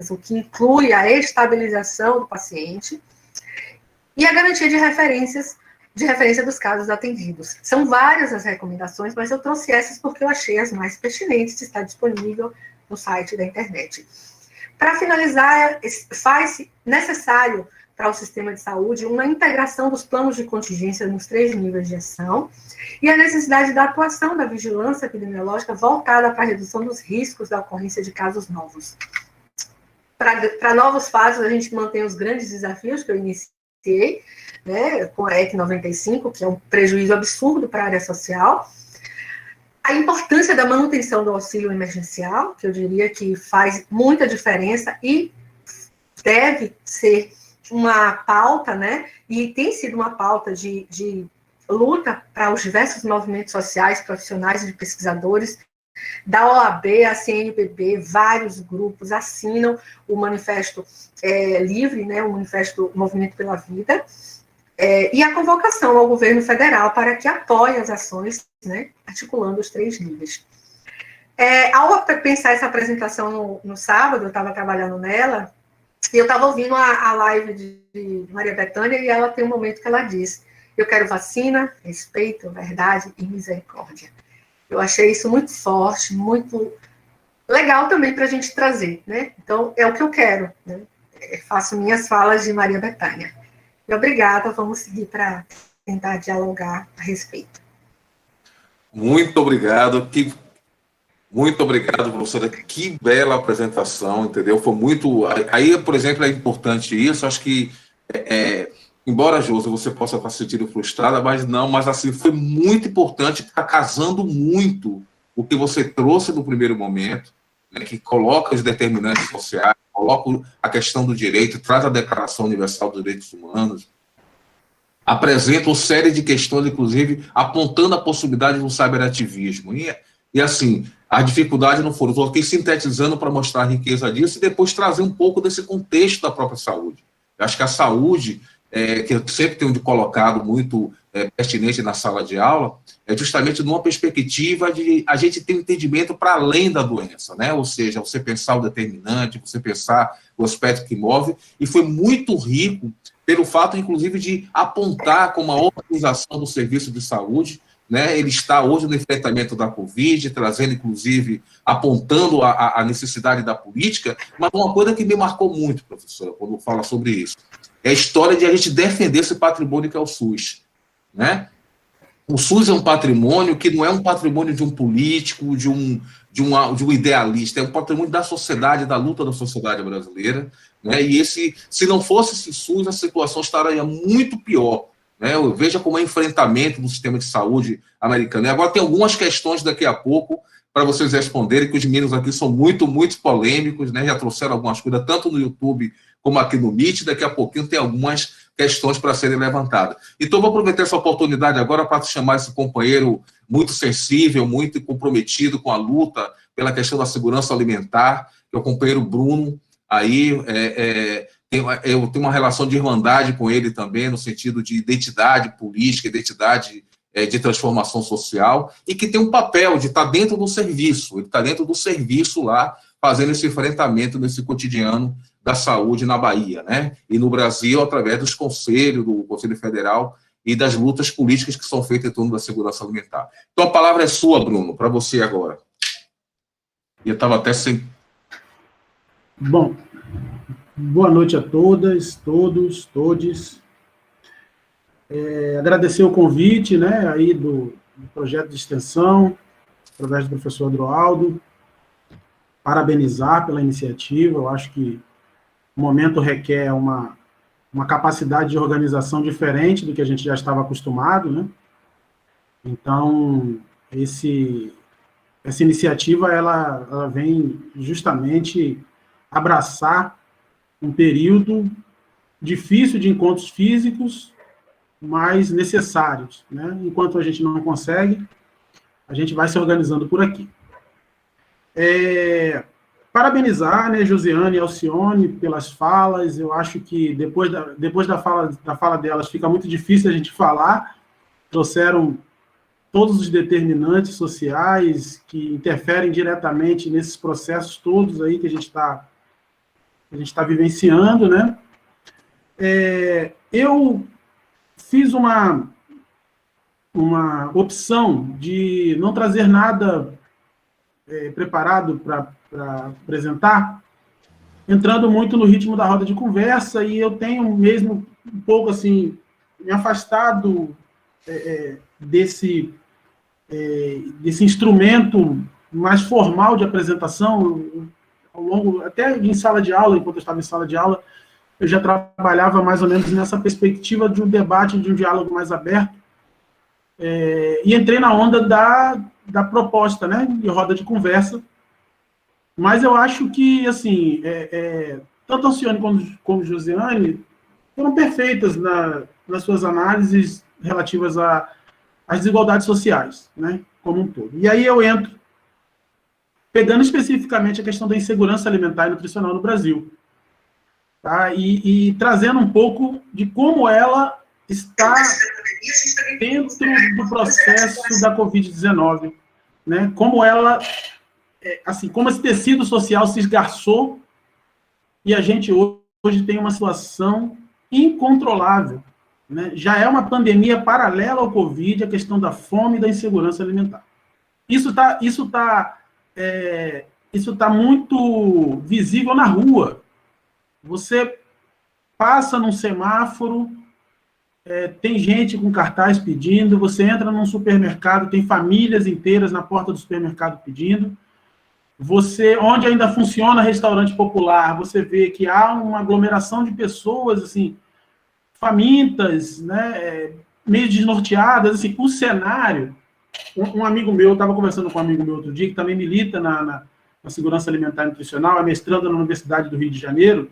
o que inclui a estabilização do paciente, e a garantia de referência dos casos atendidos. São várias as recomendações, mas eu trouxe essas porque eu achei as mais pertinentes, está disponível no site da internet. Para finalizar, faz-se necessário para o sistema de saúde, uma integração dos planos de contingência nos 3 níveis de ação, e a necessidade da atuação da vigilância epidemiológica voltada para a redução dos riscos da ocorrência de casos novos. Para novos fases, a gente mantém os grandes desafios que eu iniciei, né, com a EC 95, que é um prejuízo absurdo para a área social, a importância da manutenção do auxílio emergencial, que eu diria que faz muita diferença e deve ser uma pauta, né, e tem sido uma pauta de luta para os diversos movimentos sociais, profissionais e de pesquisadores, da OAB, a CNBB, vários grupos assinam o Manifesto Livre, né, o Manifesto Movimento pela Vida, e a convocação ao governo federal para que apoie as ações, né, articulando os 3 níveis. Ao pensar essa apresentação no sábado, eu estava trabalhando nela, e eu estava ouvindo a live de Maria Bethânia, e ela tem um momento que ela diz: eu quero vacina, respeito, verdade e misericórdia. Eu achei isso muito forte, muito legal também para a gente trazer, né? Então, é o que eu quero, né? Faço minhas falas de Maria Bethânia. E obrigada, vamos seguir para tentar dialogar a respeito. Muito obrigado, muito obrigado, professora. Que bela apresentação, entendeu? Foi muito... Aí, por exemplo, é importante isso, acho que, embora, Josi, você possa estar se sentindo frustrada, mas assim, foi muito importante, está casando muito o que você trouxe no primeiro momento, né, que coloca os determinantes sociais, coloca a questão do direito, traz a Declaração Universal dos Direitos Humanos, apresenta uma série de questões, inclusive, apontando a possibilidade do cyberativismo. E assim, a dificuldade não foram. Estou aqui sintetizando para mostrar a riqueza disso e depois trazer um pouco desse contexto da própria saúde. Eu acho que a saúde, que eu sempre tenho colocado muito pertinente na sala de aula, é justamente numa perspectiva de a gente ter um entendimento para além da doença, né? Ou seja, você pensar o determinante, você pensar o aspecto que move, e foi muito rico pelo fato, inclusive, de apontar como a organização do serviço de saúde, né, ele está hoje no enfrentamento da Covid, trazendo, inclusive, apontando a necessidade da política, mas uma coisa que me marcou muito, professora, quando fala sobre isso, é a história de a gente defender esse patrimônio que é o SUS, né? O SUS é um patrimônio que não é um patrimônio de um político, de um idealista, é um patrimônio da sociedade, da luta da sociedade brasileira, né? E se não fosse esse SUS, a situação estaria muito pior, né? Veja como é enfrentamento do sistema de saúde americano. E agora tem algumas questões daqui a pouco para vocês responderem, que os meninos aqui são muito, muito polêmicos, né? Já trouxeram algumas coisas, tanto no YouTube como aqui no Meet, daqui a pouquinho tem algumas questões para serem levantadas. Então, vou aproveitar essa oportunidade agora para chamar esse companheiro muito sensível, muito comprometido com a luta pela questão da segurança alimentar, que é o companheiro Bruno. Aí, eu tenho uma relação de irmandade com ele também, no sentido de identidade política, identidade de transformação social, e que tem um papel de estar dentro do serviço, ele está dentro do serviço lá, fazendo esse enfrentamento nesse cotidiano da saúde na Bahia, né? E no Brasil, através dos conselhos, do Conselho Federal e das lutas políticas que são feitas em torno da segurança alimentar. Então, a palavra é sua, Bruno, para você agora. E eu estava até sem... Bom, boa noite a todas, todos, todes. Agradecer o convite, né, aí do projeto de extensão, através do professor Adroaldo, parabenizar pela iniciativa. Eu acho que o momento requer uma capacidade de organização diferente do que a gente já estava acostumado, né? Então, essa iniciativa, ela vem justamente abraçar um período difícil de encontros físicos, mas necessários, né? Enquanto a gente não consegue, a gente vai se organizando por aqui. Parabenizar, né, Josiane e Alcione pelas falas. Eu acho que depois da fala delas fica muito difícil a gente falar. Trouxeram todos os determinantes sociais que interferem diretamente nesses processos todos aí que a gente está vivenciando, né? Eu fiz uma opção de não trazer nada preparado para apresentar, entrando muito no ritmo da roda de conversa, e eu tenho mesmo um pouco, assim, me afastado desse instrumento mais formal de apresentação, ao longo, até em sala de aula, enquanto eu estava em sala de aula, eu já trabalhava mais ou menos nessa perspectiva de um debate, de um diálogo mais aberto, e entrei na onda da proposta, né, de roda de conversa. Mas eu acho que, assim, tanto a Alcione como a Josiane foram perfeitas nas suas análises relativas às desigualdades sociais, né, como um todo. E aí eu entro, pegando especificamente a questão da insegurança alimentar e nutricional no Brasil, tá? E trazendo um pouco de como ela está dentro do processo da Covid-19, né? Como ela, assim, como esse tecido social se esgarçou e a gente hoje tem uma situação incontrolável, né? Já é uma pandemia paralela ao Covid, a questão da fome e da insegurança alimentar. Isso tá muito visível na rua. Você passa num semáforo, tem gente com cartaz pedindo, você entra num supermercado, tem famílias inteiras na porta do supermercado pedindo. Você, onde ainda funciona restaurante popular, você vê que há uma aglomeração de pessoas, assim, famintas, né, meio desnorteadas, assim, o cenário. Um amigo meu, eu estava conversando com um amigo meu outro dia, que também milita na segurança alimentar e nutricional, é mestrando na Universidade do Rio de Janeiro,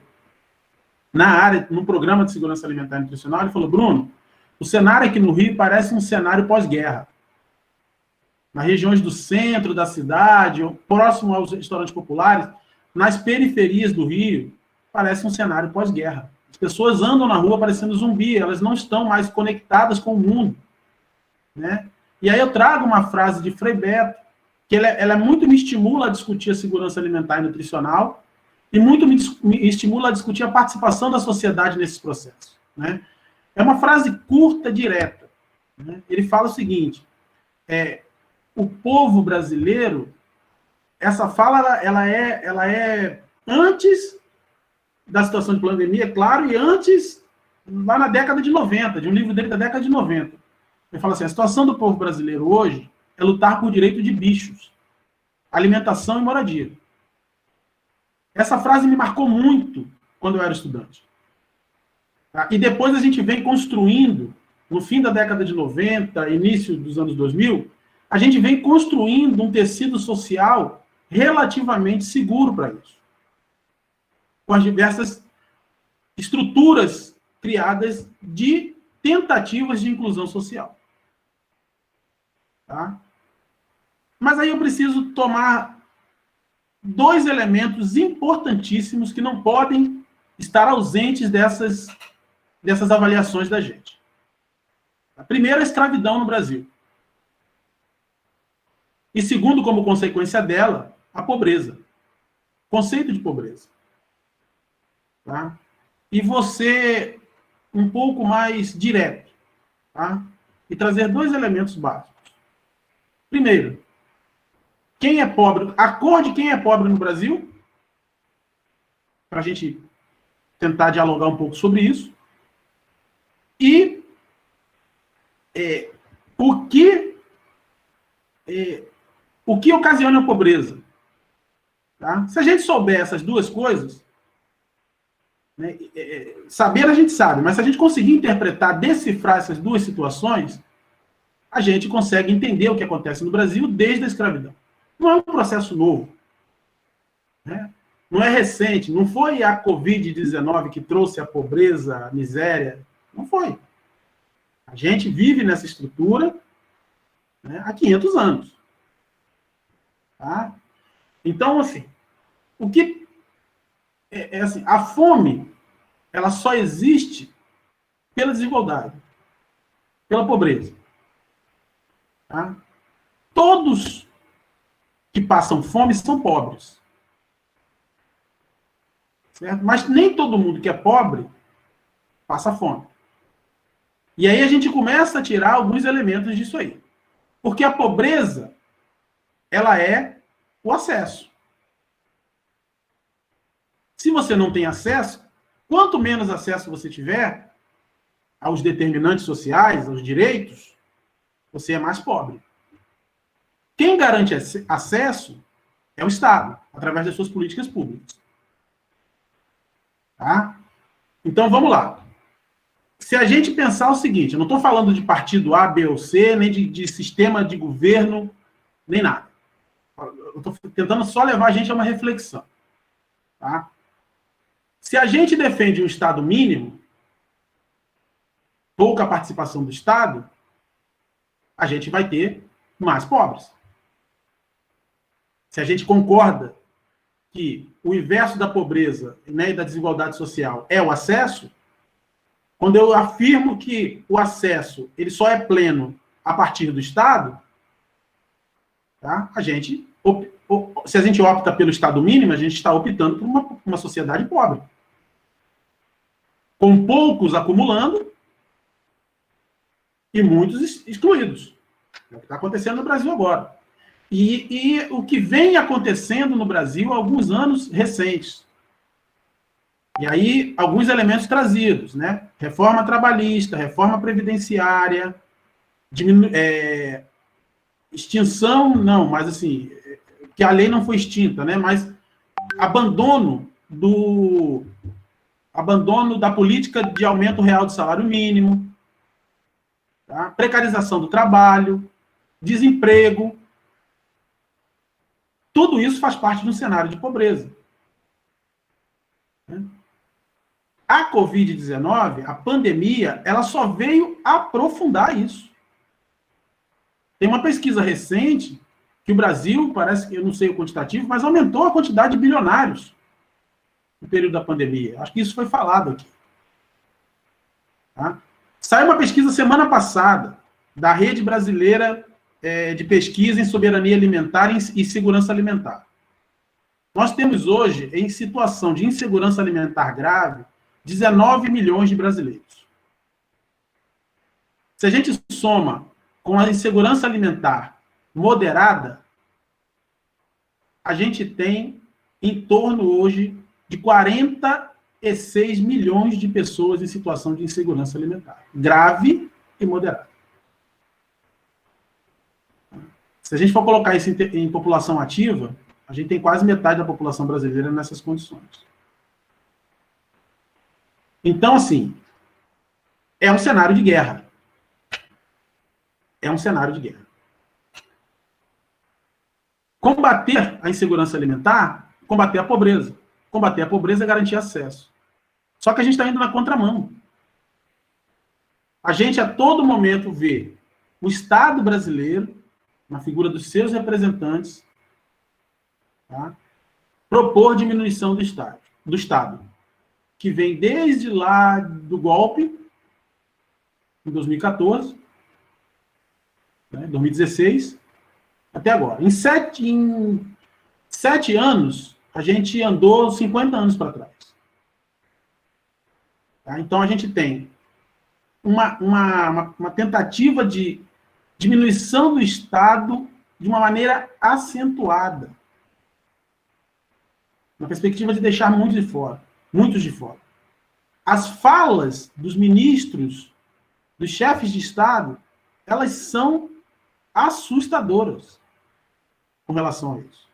no programa de segurança alimentar e nutricional. Ele falou: Bruno, o cenário aqui no Rio parece um cenário pós-guerra. Nas regiões do centro da cidade, próximo aos restaurantes populares, nas periferias do Rio, parece um cenário pós-guerra. As pessoas andam na rua parecendo zumbi, elas não estão mais conectadas com o mundo, né? E aí eu trago uma frase de Frei Beto, que ela muito me estimula a discutir a segurança alimentar e nutricional, e muito me estimula a discutir a participação da sociedade nesses processos, né? É uma frase curta, direta, né? Ele fala o seguinte: o povo brasileiro, essa fala, ela é antes da situação de pandemia, claro, e antes, lá na década de 90, de um livro dele da década de 90. Ele fala assim: a situação do povo brasileiro hoje é lutar por direito de bichos, alimentação e moradia. Essa frase me marcou muito quando eu era estudante. Tá? E depois a gente vem construindo, no fim da década de 90, início dos anos 2000, a gente vem construindo um tecido social relativamente seguro para isso, com as diversas estruturas criadas de tentativas de inclusão social. Tá? Mas aí eu preciso tomar dois elementos importantíssimos que não podem estar ausentes dessas avaliações da gente. A primeira é a escravidão no Brasil. E segundo, como consequência dela, a pobreza. Conceito de pobreza. Tá? E você um pouco mais direto, tá? E trazer dois elementos básicos. Primeiro, quem é pobre, a cor de quem é pobre no Brasil, para a gente tentar dialogar um pouco sobre isso, e o que ocasiona a pobreza. Tá? Se a gente souber essas duas coisas, né, saber a gente sabe, mas se a gente conseguir interpretar, decifrar essas duas situações, a gente consegue entender o que acontece no Brasil desde a escravidão. Não é um processo novo, né? Não é recente, não foi a Covid-19 que trouxe a pobreza, a miséria, não foi. A gente vive nessa estrutura, né, há 500 anos. Tá? Então, assim, o que assim, a fome, ela só existe pela desigualdade, pela pobreza. Tá? Todos que passam fome são pobres. Certo? Mas nem todo mundo que é pobre passa fome. E aí a gente começa a tirar alguns elementos disso aí. Porque a pobreza, ela é o acesso. Se você não tem acesso, quanto menos acesso você tiver aos determinantes sociais, aos direitos, você é mais pobre. Quem garante acesso é o Estado, através das suas políticas públicas. Tá? Então, vamos lá. Se a gente pensar o seguinte, eu não estou falando de partido A, B ou C, nem de sistema de governo, nem nada. Eu estou tentando só levar a gente a uma reflexão. Tá? Se a gente defende um Estado mínimo, pouca participação do Estado, a gente vai ter mais pobres. Se a gente concorda que o inverso da pobreza, né, e da desigualdade social é o acesso, quando eu afirmo que o acesso ele só é pleno a partir do Estado, tá? Se a gente opta pelo Estado mínimo, a gente está optando por uma sociedade pobre. Com poucos acumulando e muitos excluídos. É o que está acontecendo no Brasil agora. E o que vem acontecendo no Brasil há alguns anos recentes. E aí, alguns elementos trazidos, né? Reforma trabalhista, reforma previdenciária, extinção, não, mas assim, que a lei não foi extinta, né? Mas abandono da política de aumento real do salário mínimo, tá? Precarização do trabalho, desemprego. Tudo isso faz parte de um cenário de pobreza. A Covid-19, a pandemia, ela só veio aprofundar isso. Tem uma pesquisa recente que o Brasil, parece que, eu não sei o quantitativo, mas aumentou a quantidade de bilionários no período da pandemia. Acho que isso foi falado aqui. Tá? Saiu uma pesquisa semana passada da Rede Brasileira de Pesquisa em Soberania Alimentar e Segurança Alimentar. Nós temos hoje, em situação de insegurança alimentar grave, 19 milhões de brasileiros. Se a gente soma com a insegurança alimentar moderada, a gente tem em torno hoje de 46 milhões de pessoas em situação de insegurança alimentar, grave e moderada. Se a gente for colocar isso em população ativa, a gente tem quase metade da população brasileira nessas condições. Então, assim, é um cenário de guerra. É um cenário de guerra. Combater a insegurança alimentar, combater a pobreza. Combater a pobreza é garantir acesso. Só que a gente está indo na contramão. A gente, a todo momento, vê o Estado brasileiro, na figura dos seus representantes, tá, propor diminuição do Estado, que vem desde lá do golpe, em 2014, né, 2016, até agora. Em sete anos, a gente andou 50 anos para trás. Tá? Então, a gente tem uma tentativa de diminuição do Estado de uma maneira acentuada, na perspectiva de deixar muitos de fora. As falas dos ministros, dos chefes de Estado, elas são assustadoras com relação a isso.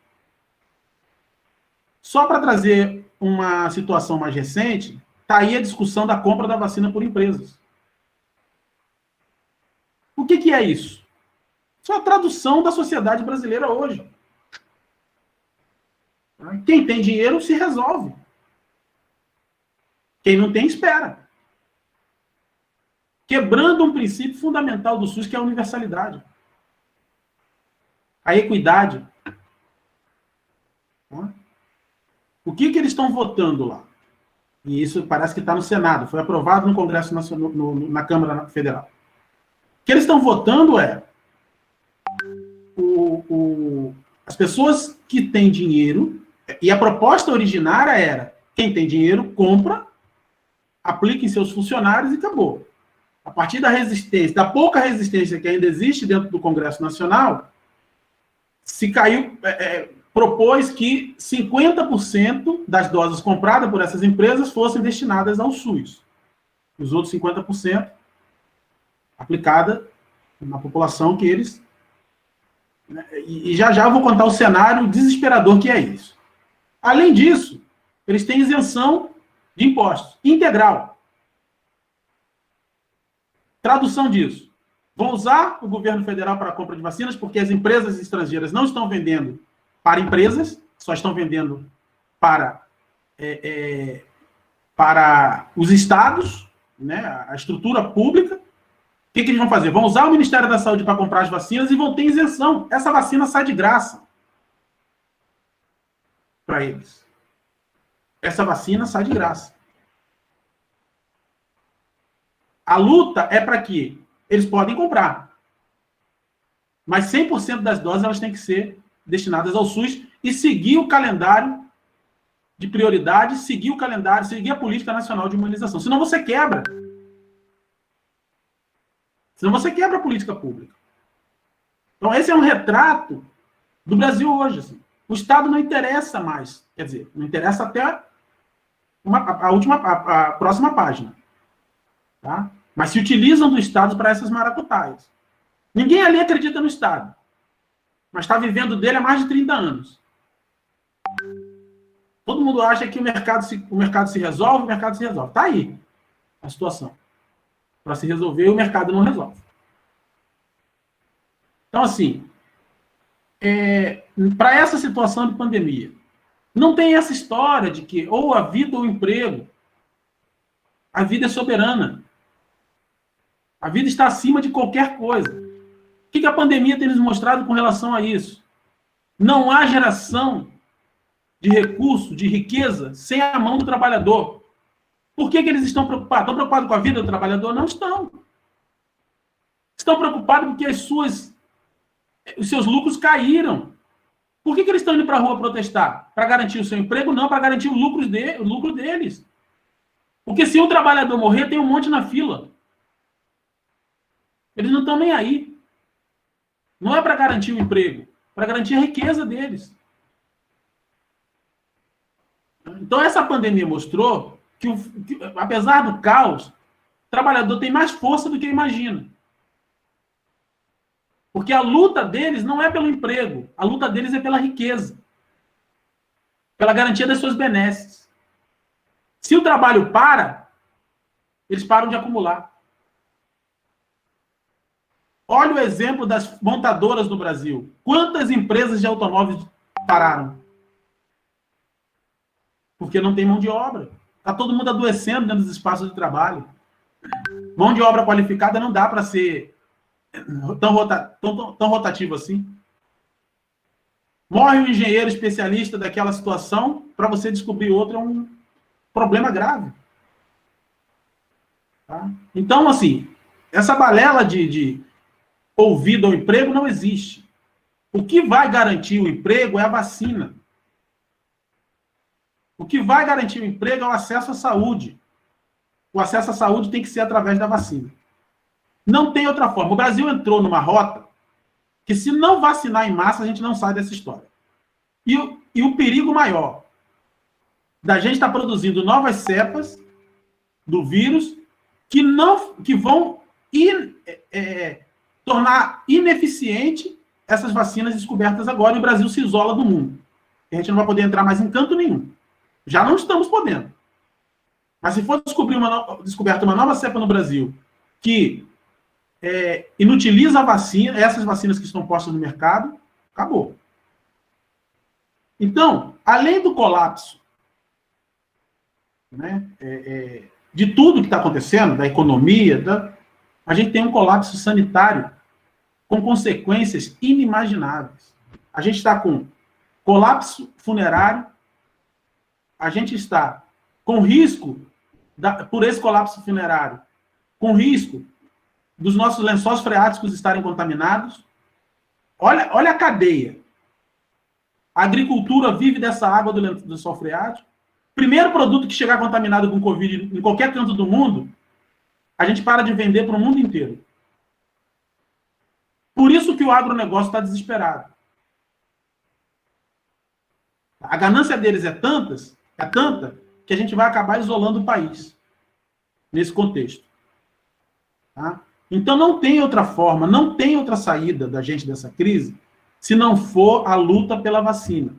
Só para trazer uma situação mais recente, está aí a discussão da compra da vacina por empresas. O que é isso? Isso é a tradução da sociedade brasileira hoje. Quem tem dinheiro se resolve. Quem não tem, espera. Quebrando um princípio fundamental do SUS, que é a universalidade. A equidade. O que eles estão votando lá? E isso parece que está no Senado, foi aprovado no Congresso Nacional, na Câmara Federal. O que eles estão votando é as pessoas que têm dinheiro, e a proposta originária era, quem tem dinheiro compra, aplica em seus funcionários e acabou. A partir da resistência, da pouca resistência que ainda existe dentro do Congresso Nacional, se caiu, propôs que 50% das doses compradas por essas empresas fossem destinadas ao SUS. Os outros 50% aplicada na população que eles... E já eu vou contar o cenário desesperador que é isso. Além disso, eles têm isenção de impostos, integral. Tradução disso. Vão usar o governo federal para a compra de vacinas, porque as empresas estrangeiras não estão vendendo para empresas, só estão vendendo para os estados, né, a estrutura pública. O que eles vão fazer? Vão usar o Ministério da Saúde para comprar as vacinas e vão ter isenção. Essa vacina sai de graça para eles. Essa vacina sai de graça. A luta é para que eles podem comprar. Mas 100% das doses elas têm que ser destinadas ao SUS e seguir o calendário de prioridade, seguir o calendário, seguir a política nacional de imunização. Senão você quebra. Senão você quebra a política pública. Então, esse é um retrato do Brasil hoje. Assim. O Estado não interessa mais. Quer dizer, não interessa até a próxima página. Tá? Mas se utilizam do Estado para essas maracutaias. Ninguém ali acredita no Estado. Mas está vivendo dele há mais de 30 anos. Todo mundo acha que o mercado se resolve, o mercado se resolve. Está aí a situação. Para se resolver, o mercado não resolve. Então, assim, para essa situação de pandemia, não tem essa história de que ou a vida ou o emprego. A vida é soberana. A vida está acima de qualquer coisa. O que a pandemia tem nos mostrado com relação a isso? Não há geração de recurso, de riqueza, sem a mão do trabalhador. Por que eles estão preocupados? Estão preocupados com a vida do trabalhador? Não estão. Estão preocupados porque os seus lucros caíram. Por que eles estão indo para a rua protestar? Para garantir o seu emprego? Não, para garantir o lucro deles. Porque se um trabalhador morrer, tem um monte na fila. Eles não estão nem aí. Não é para garantir o emprego, para garantir a riqueza deles. Então, essa pandemia mostrou que, apesar do caos, o trabalhador tem mais força do que imagina. Porque a luta deles não é pelo emprego, a luta deles é pela riqueza, pela garantia das suas benesses. Se o trabalho para, eles param de acumular. Olha o exemplo das montadoras no Brasil. Quantas empresas de automóveis pararam? Porque não tem mão de obra. Está todo mundo adoecendo dentro dos espaços de trabalho. Mão de obra qualificada não dá para ser tão rotativo assim. Morre um engenheiro especialista daquela situação, para você descobrir outro é um problema grave. Tá? Então, assim, essa balela de ouvido ao emprego não existe. O que vai garantir o emprego é a vacina. O que vai garantir o emprego é o acesso à saúde. O acesso à saúde tem que ser através da vacina. Não tem outra forma. O Brasil entrou numa rota que, se não vacinar em massa, a gente não sai dessa história. E o perigo maior da gente estar produzindo novas cepas do vírus que vão tornar ineficiente essas vacinas descobertas agora, e o Brasil se isola do mundo. A gente não vai poder entrar mais em canto nenhum. Já não estamos podendo. Mas se for descoberta uma nova cepa no Brasil que inutiliza a vacina, essas vacinas que estão postas no mercado, acabou. Então, além do colapso, né, de tudo que está acontecendo, da economia, a gente tem um colapso sanitário com consequências inimagináveis. A gente está com colapso funerário, a gente está com risco, por esse colapso funerário, com risco dos nossos lençóis freáticos estarem contaminados. Olha a cadeia. A agricultura vive dessa água do lençol freático. Primeiro produto que chegar contaminado com Covid em qualquer canto do mundo, a gente para de vender para o mundo inteiro. Por isso que o agronegócio está desesperado. A ganância deles é tanta, que a gente vai acabar isolando o país nesse contexto. Tá? Então não tem outra forma, não tem outra saída da gente dessa crise se não for a luta pela vacina.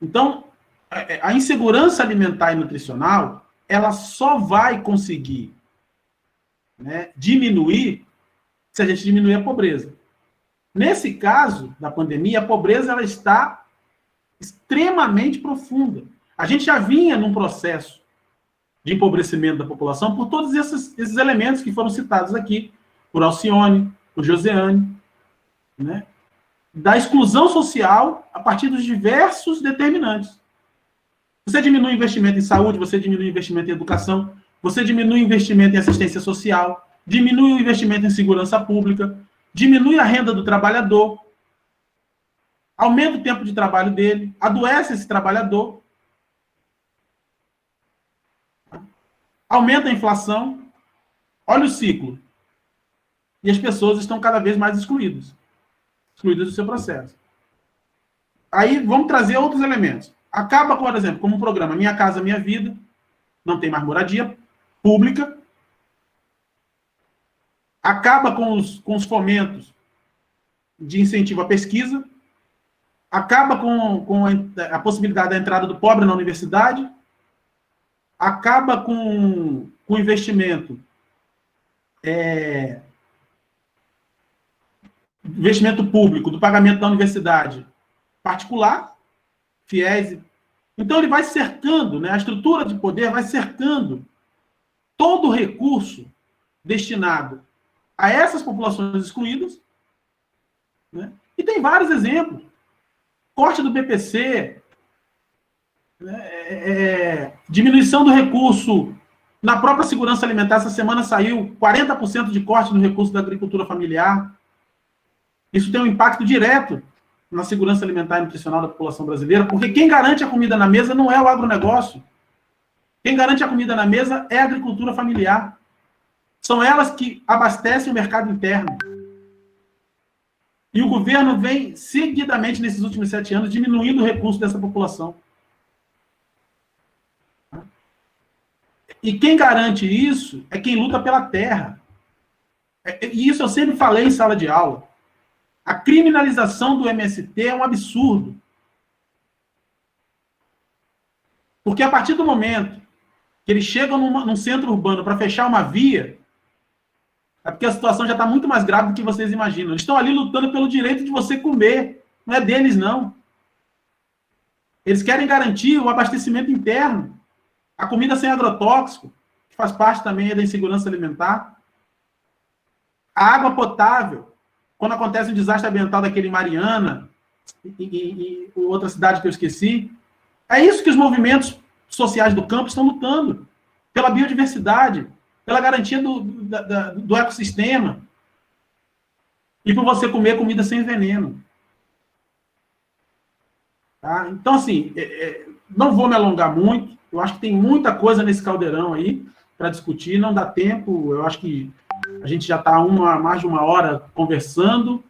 Então, a insegurança alimentar e nutricional, ela só vai conseguir, né, diminuir se a gente diminuir a pobreza. Nesse caso da pandemia, a pobreza ela está extremamente profunda. A gente já vinha num processo de empobrecimento da população por todos esses elementos que foram citados aqui, por Alcione, por Josiane, né? Da exclusão social a partir dos diversos determinantes. Você diminui o investimento em saúde, você diminui o investimento em educação, você diminui o investimento em assistência social, diminui o investimento em segurança pública, diminui a renda do trabalhador, aumenta o tempo de trabalho dele, adoece esse trabalhador, aumenta a inflação, olha o ciclo. E as pessoas estão cada vez mais excluídas do seu processo. Aí vamos trazer outros elementos. Acaba, por exemplo, como um programa Minha Casa Minha Vida, não tem mais moradia pública, acaba com os fomentos de incentivo à pesquisa, acaba com a possibilidade da entrada do pobre na universidade, acaba com o investimento público do pagamento da universidade particular, FIES. Então ele vai cercando, né, a estrutura de poder vai cercando todo o recurso destinado a essas populações excluídas, né? E tem vários exemplos. Corte do BPC, diminuição do recurso na própria segurança alimentar. Essa semana saiu 40% de corte no recurso da agricultura familiar. Isso tem um impacto direto na segurança alimentar e nutricional da população brasileira, porque quem garante a comida na mesa não é o agronegócio. Quem garante a comida na mesa é a agricultura familiar. São elas que abastecem o mercado interno. E o governo vem seguidamente, nesses últimos 7 anos, diminuindo o recurso dessa população. E quem garante isso é quem luta pela terra. E isso eu sempre falei em sala de aula. A criminalização do MST é um absurdo. Porque a partir do momento que eles chegam num centro urbano para fechar uma via, é porque a situação já está muito mais grave do que vocês imaginam. Eles estão ali lutando pelo direito de você comer. Não é deles, não. Eles querem garantir o abastecimento interno. A comida sem agrotóxico, que faz parte também da insegurança alimentar. A água potável. Quando acontece um desastre ambiental daquele em Mariana e outra cidade que eu esqueci. É isso que os movimentos sociais do campo estão lutando. Pela biodiversidade, pela garantia do ecossistema e por você comer comida sem veneno. Tá? Então, assim, não vou me alongar muito. Eu acho que tem muita coisa nesse caldeirão aí para discutir. Não dá tempo. Eu acho que a gente já está mais de 1 hora conversando.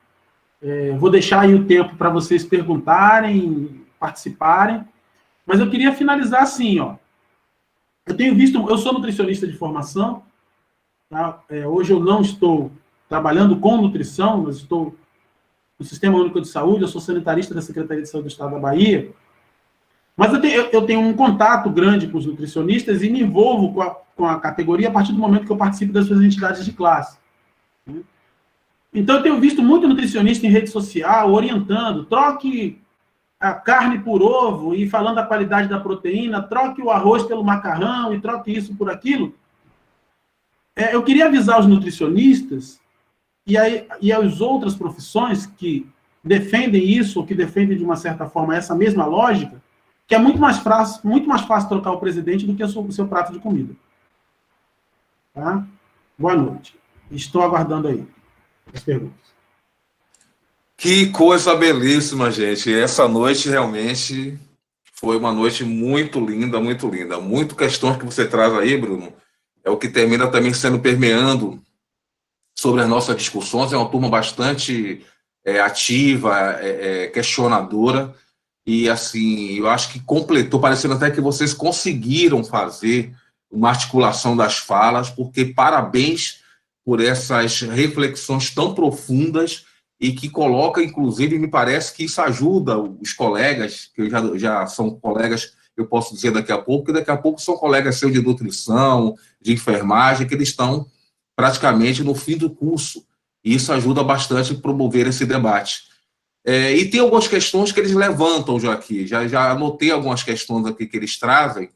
Vou deixar aí o tempo para vocês perguntarem, participarem. Mas eu queria finalizar assim, ó. Eu sou nutricionista de formação, tá? Hoje eu não estou trabalhando com nutrição, mas estou no Sistema Único de Saúde, eu sou sanitarista da Secretaria de Saúde do Estado da Bahia. Mas eu tenho um contato grande com os nutricionistas e me envolvo com a categoria a partir do momento que eu participo das suas entidades de classe. Então eu tenho visto muito nutricionista em rede social orientando, troque a carne por ovo e falando da qualidade da proteína, troque o arroz pelo macarrão e troque isso por aquilo. Eu queria avisar os nutricionistas e as outras profissões que defendem isso, ou que defendem de uma certa forma essa mesma lógica, que é muito mais fácil trocar o presidente do que o seu prato de comida. Tá? Boa noite. Estou aguardando aí as perguntas. Que coisa belíssima, gente. Essa noite realmente foi uma noite muito linda, muito linda. Muito questões que você traz aí, Bruno, é o que termina também sendo permeando sobre as nossas discussões. É uma turma bastante ativa, questionadora, e assim, eu acho que completou, parecendo até que vocês conseguiram fazer uma articulação das falas, porque parabéns por essas reflexões tão profundas e que coloca, inclusive, me parece que isso ajuda os colegas, que já são colegas, eu posso dizer daqui a pouco, que daqui a pouco são colegas seus de nutrição, de enfermagem, que eles estão praticamente no fim do curso, e isso ajuda bastante a promover esse debate. E tem algumas questões que eles levantam já aqui, já anotei algumas questões aqui que eles trazem,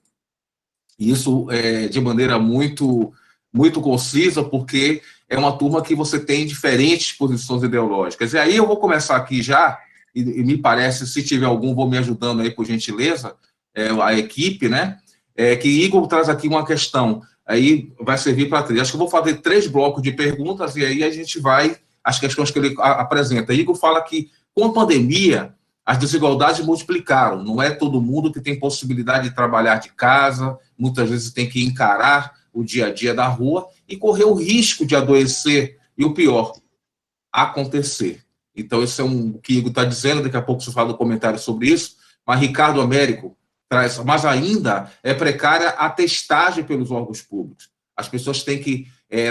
e isso de maneira muito, muito concisa, porque é uma turma que você tem diferentes posições ideológicas. E aí eu vou começar aqui já, e me parece, se tiver algum, vou me ajudando aí, por gentileza, a equipe, né? Que Igor traz aqui uma questão, aí vai servir para 3. Acho que eu vou fazer 3 blocos de perguntas, e aí a gente vai, as questões que ele apresenta. Igor fala que, com a pandemia, as desigualdades multiplicaram. Não é todo mundo que tem possibilidade de trabalhar de casa, muitas vezes tem que encarar o dia a dia da rua e correr o risco de adoecer e, o pior, acontecer. Então, esse é o que Igor está dizendo, daqui a pouco você fala um comentário sobre isso, mas Ricardo Américo traz, mas ainda é precária a testagem pelos órgãos públicos. As pessoas têm que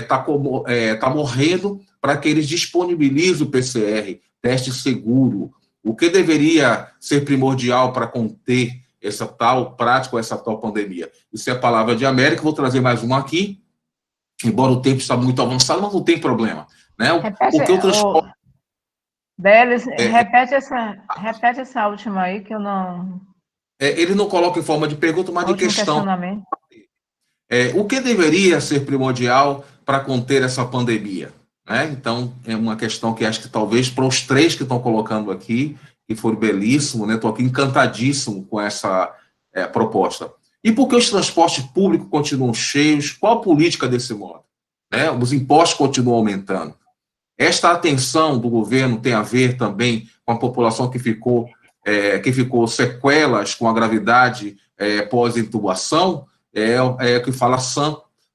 tá morrendo para que eles disponibilizem o PCR, teste seguro. O que deveria ser primordial para conter essa tal prática, essa tal pandemia? Isso é a palavra de América. Vou trazer mais uma aqui, embora o tempo está muito avançado, mas não tem problema, né? Porque o transporte... Deles, repete essa última aí, que eu não... ele não coloca em forma de pergunta, mas de questão. O que deveria ser primordial para conter essa pandemia? Né? Então, é uma questão que acho que talvez para os 3 que estão colocando aqui, que foi belíssimo, né? Estou aqui encantadíssimo com essa proposta. E por que os transportes públicos continuam cheios? Qual a política desse modo? Né? Os impostos continuam aumentando. Esta atenção do governo tem a ver também com a população que ficou sequelas com a gravidade pós-intubação, o que fala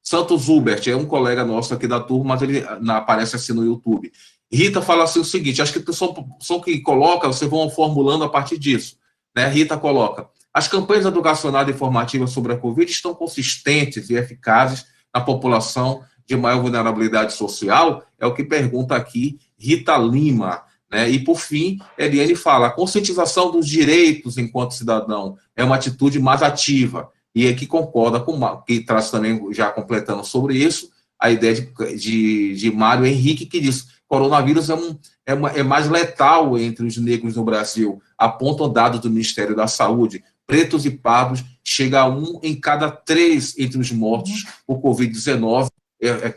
Santos Hubert, é um colega nosso aqui da turma, mas ele aparece assim no YouTube. Rita fala assim o seguinte, acho que só que coloca, vocês vão formulando a partir disso. Né? Rita coloca, as campanhas educacionais e informativas sobre a Covid estão consistentes e eficazes na população de maior vulnerabilidade social, é o que pergunta aqui Rita Lima. Né? E, por fim, Eliane fala, a conscientização dos direitos enquanto cidadão é uma atitude mais ativa, e aqui concorda com que traz também, já completando sobre isso, a ideia de Mário Henrique, que diz coronavírus é mais letal entre os negros no Brasil, apontam dados do Ministério da Saúde, pretos e pardos, chega a 1 em cada 3 entre os mortos por Covid-19,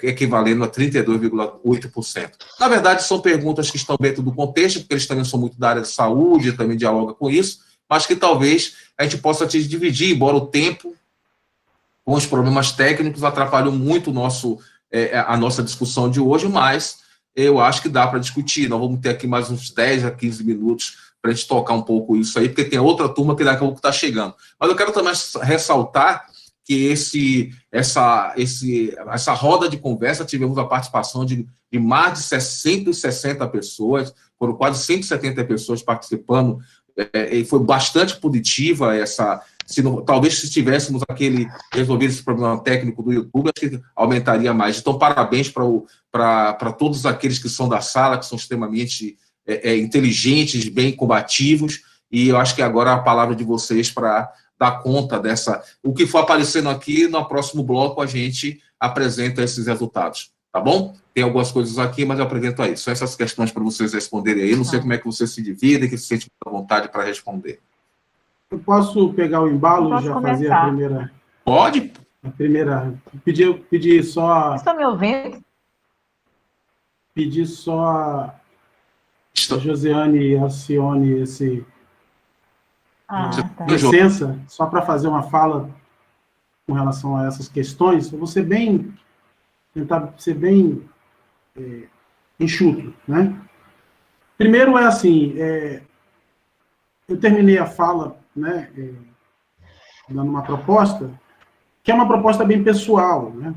equivalendo a 32,8%. Na verdade, são perguntas que estão dentro do contexto, porque eles também são muito da área de saúde, também dialogam com isso, mas que talvez a gente possa dividir, embora o tempo, com os problemas técnicos, atrapalhou muito a nossa discussão de hoje, mas eu acho que dá para discutir. Nós vamos ter aqui mais uns 10 a 15 minutos para a gente tocar um pouco isso aí, porque tem outra turma que daqui a pouco está chegando. Mas eu quero também ressaltar que essa roda de conversa, tivemos a participação de mais de 660 pessoas, foram quase 170 pessoas participando, e foi bastante positiva talvez se tivéssemos resolvido esse problema técnico do YouTube, acho que aumentaria mais. Então, parabéns para todos aqueles que são da sala, que são extremamente inteligentes, bem combativos, e eu acho que agora a palavra de vocês para dar conta o que for aparecendo aqui, no próximo bloco a gente apresenta esses resultados, tá bom? Tem algumas coisas aqui, mas eu apresento aí. São essas questões para vocês responderem aí, não sei como é que vocês se dividem, que se sentem à vontade para responder. Eu posso pegar o embalo e já fazer a primeira... Pode? A primeira... Pedir só... Vocês estão me ouvindo? Pedir só a Josiane e Alcione licença, só para fazer uma fala com relação a essas questões. Eu vou tentar ser bem enxuto, né? Primeiro eu terminei a fala, né, dando uma proposta, que é uma proposta bem pessoal, né?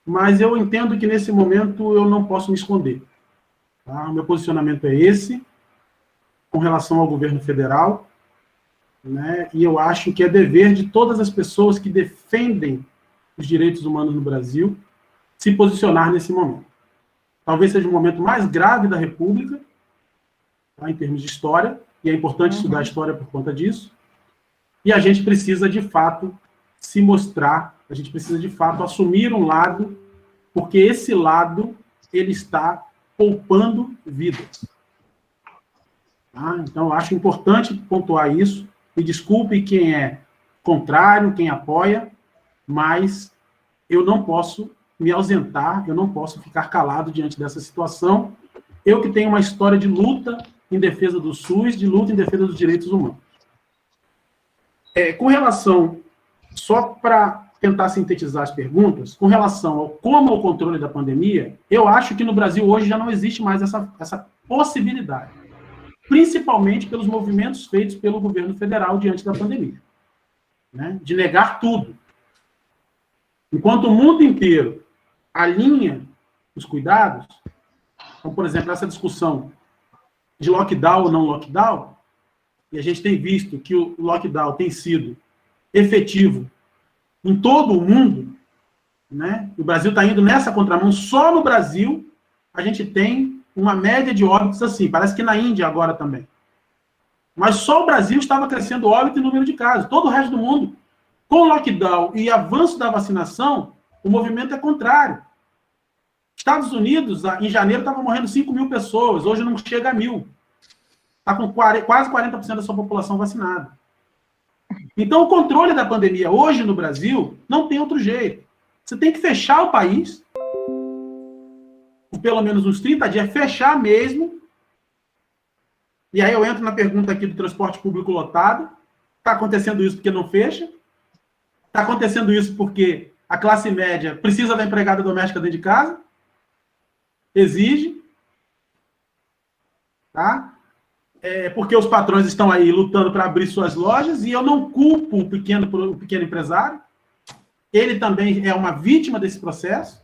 Mas eu entendo que nesse momento eu não posso me esconder. Tá? O meu posicionamento é esse, com relação ao governo federal, né? E eu acho que é dever de todas as pessoas que defendem os direitos humanos no Brasil se posicionar nesse momento. Talvez seja o momento mais grave da República, tá, em termos de história, e é importante estudar a história por conta disso, e a gente precisa, de fato, se mostrar, a gente precisa, de fato, assumir um lado, porque esse lado, ele está poupando vidas. Tá? Então, eu acho importante pontuar isso, me desculpe quem é contrário, quem apoia, mas eu não posso me ausentar, eu não posso ficar calado diante dessa situação. Eu que tenho uma história de luta em defesa do SUS, de luta em defesa dos direitos humanos. Com relação, só para tentar sintetizar as perguntas, com relação ao como ao controle da pandemia, eu acho que no Brasil hoje já não existe mais essa possibilidade, principalmente pelos movimentos feitos pelo governo federal diante da pandemia, né, de negar tudo. Enquanto o mundo inteiro alinha os cuidados, como, por exemplo, essa discussão de lockdown ou não lockdown, e a gente tem visto que o lockdown tem sido efetivo em todo o mundo, né? O Brasil está indo nessa contramão. Só no Brasil a gente tem uma média de óbitos assim, parece que na Índia agora também. Mas só o Brasil estava crescendo óbito e número de casos. Todo o resto do mundo, com o lockdown e avanço da vacinação, o movimento é contrário. Estados Unidos, em janeiro, estavam morrendo 5 mil pessoas, hoje não chega a 1.000. Está com quase 40% da sua população vacinada. Então, o controle da pandemia hoje no Brasil não tem outro jeito. Você tem que fechar o país, por pelo menos uns 30 dias, fechar mesmo. E aí eu entro na pergunta aqui do transporte público lotado. Está acontecendo isso porque não fecha? Está acontecendo isso porque a classe média precisa da empregada doméstica dentro de casa? Exige. Tá? Porque os patrões estão aí lutando para abrir suas lojas, e eu não culpo o pequeno empresário. Ele também é uma vítima desse processo,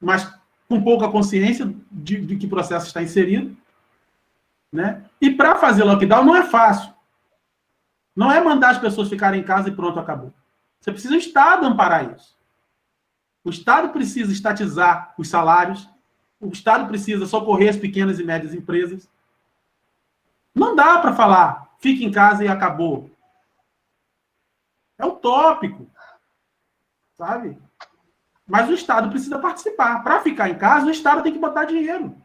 mas com pouca consciência de que processo está inserido. Né? E para fazer lockdown não é fácil. Não é mandar as pessoas ficarem em casa e pronto, acabou. Você precisa o Estado amparar isso. O Estado precisa estatizar os salários, o Estado precisa socorrer as pequenas e médias empresas. Não dá para falar, fique em casa e acabou. É utópico, sabe? Mas o Estado precisa participar. Para ficar em casa, o Estado tem que botar dinheiro.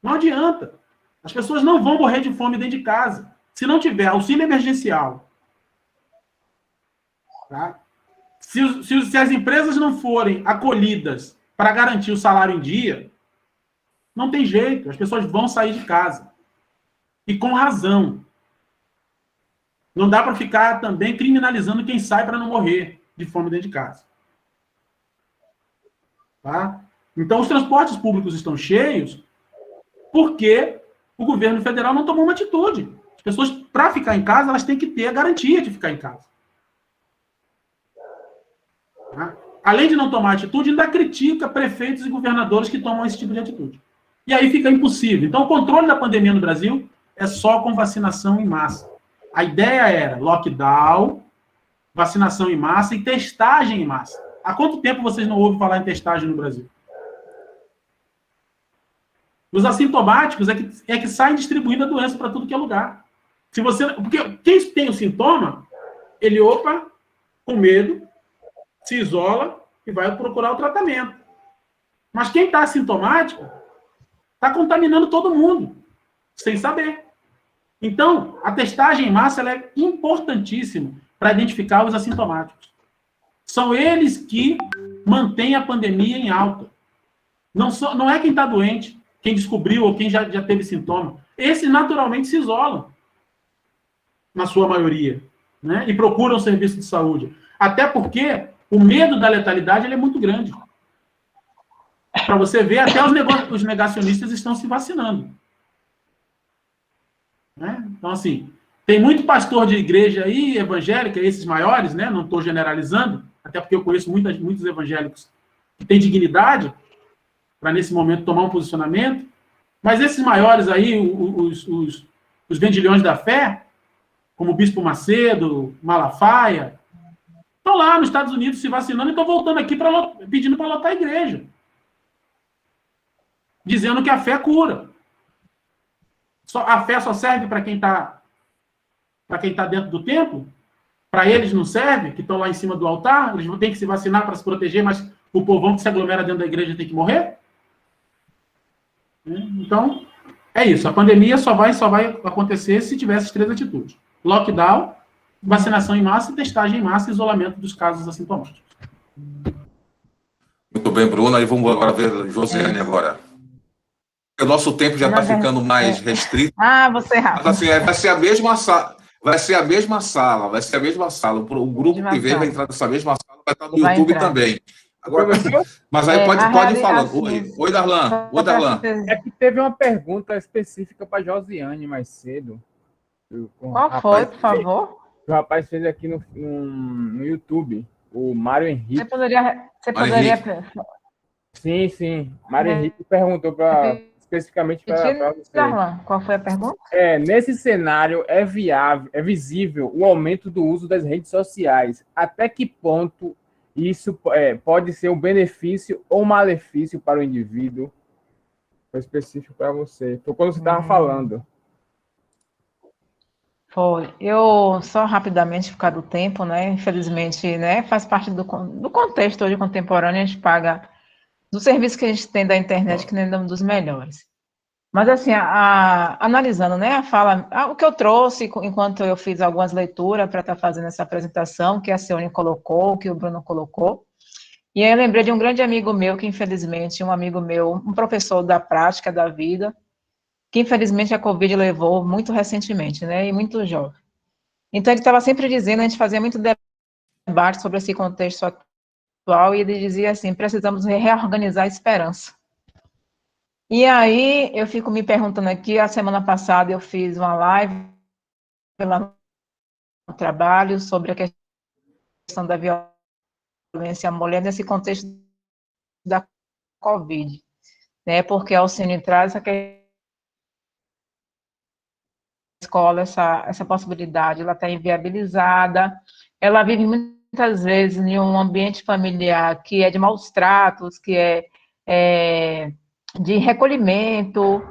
Não adianta. As pessoas não vão morrer de fome dentro de casa. Se não tiver auxílio emergencial, tá? Se as empresas não forem acolhidas para garantir o salário em dia, não tem jeito, as pessoas vão sair de casa. E com razão. Não dá para ficar também criminalizando quem sai para não morrer de fome dentro de casa. Tá? Então, os transportes públicos estão cheios porque o governo federal não tomou uma atitude. As pessoas, para ficar em casa, elas têm que ter a garantia de ficar em casa. Tá? Além de não tomar atitude, ainda critica prefeitos e governadores que tomam esse tipo de atitude. E aí fica impossível. Então, o controle da pandemia no Brasil é só com vacinação em massa. A ideia era lockdown, vacinação em massa e testagem em massa. Há quanto tempo vocês não ouvem falar em testagem no Brasil? Os assintomáticos é que saem distribuindo a doença para tudo que é lugar. Porque quem tem o sintoma, ele, com medo, se isola e vai procurar o tratamento. Mas quem está assintomático está contaminando todo mundo, sem saber. Então, a testagem em massa ela é importantíssima para identificar os assintomáticos. São eles que mantêm a pandemia em alta. Não é quem está doente, quem descobriu ou quem já teve sintoma. Esses naturalmente se isolam, na sua maioria, né? E procuram o serviço de saúde. Até porque o medo da letalidade ele é muito grande. Para você ver, até os negacionistas estão se vacinando. Né? Então, assim, tem muito pastor de igreja aí, evangélica, esses maiores, né? Não estou generalizando, até porque eu conheço muitos evangélicos que têm dignidade, para nesse momento, tomar um posicionamento. Mas esses maiores aí, os vendilhões da fé, como o Bispo Macedo, Malafaia, estão lá nos Estados Unidos se vacinando e estão voltando aqui pedindo para lotar a igreja. Dizendo que a fé cura. A fé só serve para quem está dentro do templo? Para eles não serve, que estão lá em cima do altar? Eles vão ter que se vacinar para se proteger, mas o povão que se aglomera dentro da igreja tem que morrer? Então, é isso. A pandemia só vai acontecer se tiver essas 3 atitudes. Lockdown, vacinação em massa, testagem em massa e isolamento dos casos assintomáticos. Muito bem, Bruno. Aí vamos agora ver Josiane agora. O nosso tempo já está ficando mais restrito. Você rápido. Mas, assim, vai ser a mesma sala. Vai ser a mesma sala. O grupo que vem vai entrar nessa mesma sala, vai estar no YouTube também. Agora, mas aí pode ir falando. Oi, Darlan. É que teve uma pergunta específica para Josiane mais cedo. Qual foi, por favor? O rapaz fez aqui no YouTube, o Mário Henrique. Você poderia... Sim. Mário Henrique perguntou especificamente para você. Darlan, qual foi a pergunta? Nesse cenário, é visível o aumento do uso das redes sociais. Até que ponto isso pode ser um benefício ou malefício para o indivíduo? Foi específico para você. Foi quando você estava falando. Foi. Eu, só rapidamente, por causa do tempo, né? Infelizmente, né? Faz parte do contexto hoje contemporâneo, a gente paga do serviço que a gente tem da internet, que não é um dos melhores. Mas, assim, analisando, né, o que eu trouxe, enquanto eu fiz algumas leituras para estar fazendo essa apresentação, que a Cione colocou, que o Bruno colocou, e aí eu lembrei de um grande amigo meu, que infelizmente, um professor da prática da vida, que infelizmente a Covid levou muito recentemente, né, e muito jovem. Então, ele estava sempre dizendo, a gente fazia muito debate sobre esse contexto atual, e ele dizia assim, precisamos reorganizar a esperança. E aí, eu fico me perguntando aqui, a semana passada eu fiz uma live lá no trabalho sobre a questão da violência à mulher nesse contexto da Covid, né, porque a Alcine traz essa escola, essa possibilidade, ela está inviabilizada, ela vive muitas vezes em um ambiente familiar que é de maus tratos, que é de recolhimento,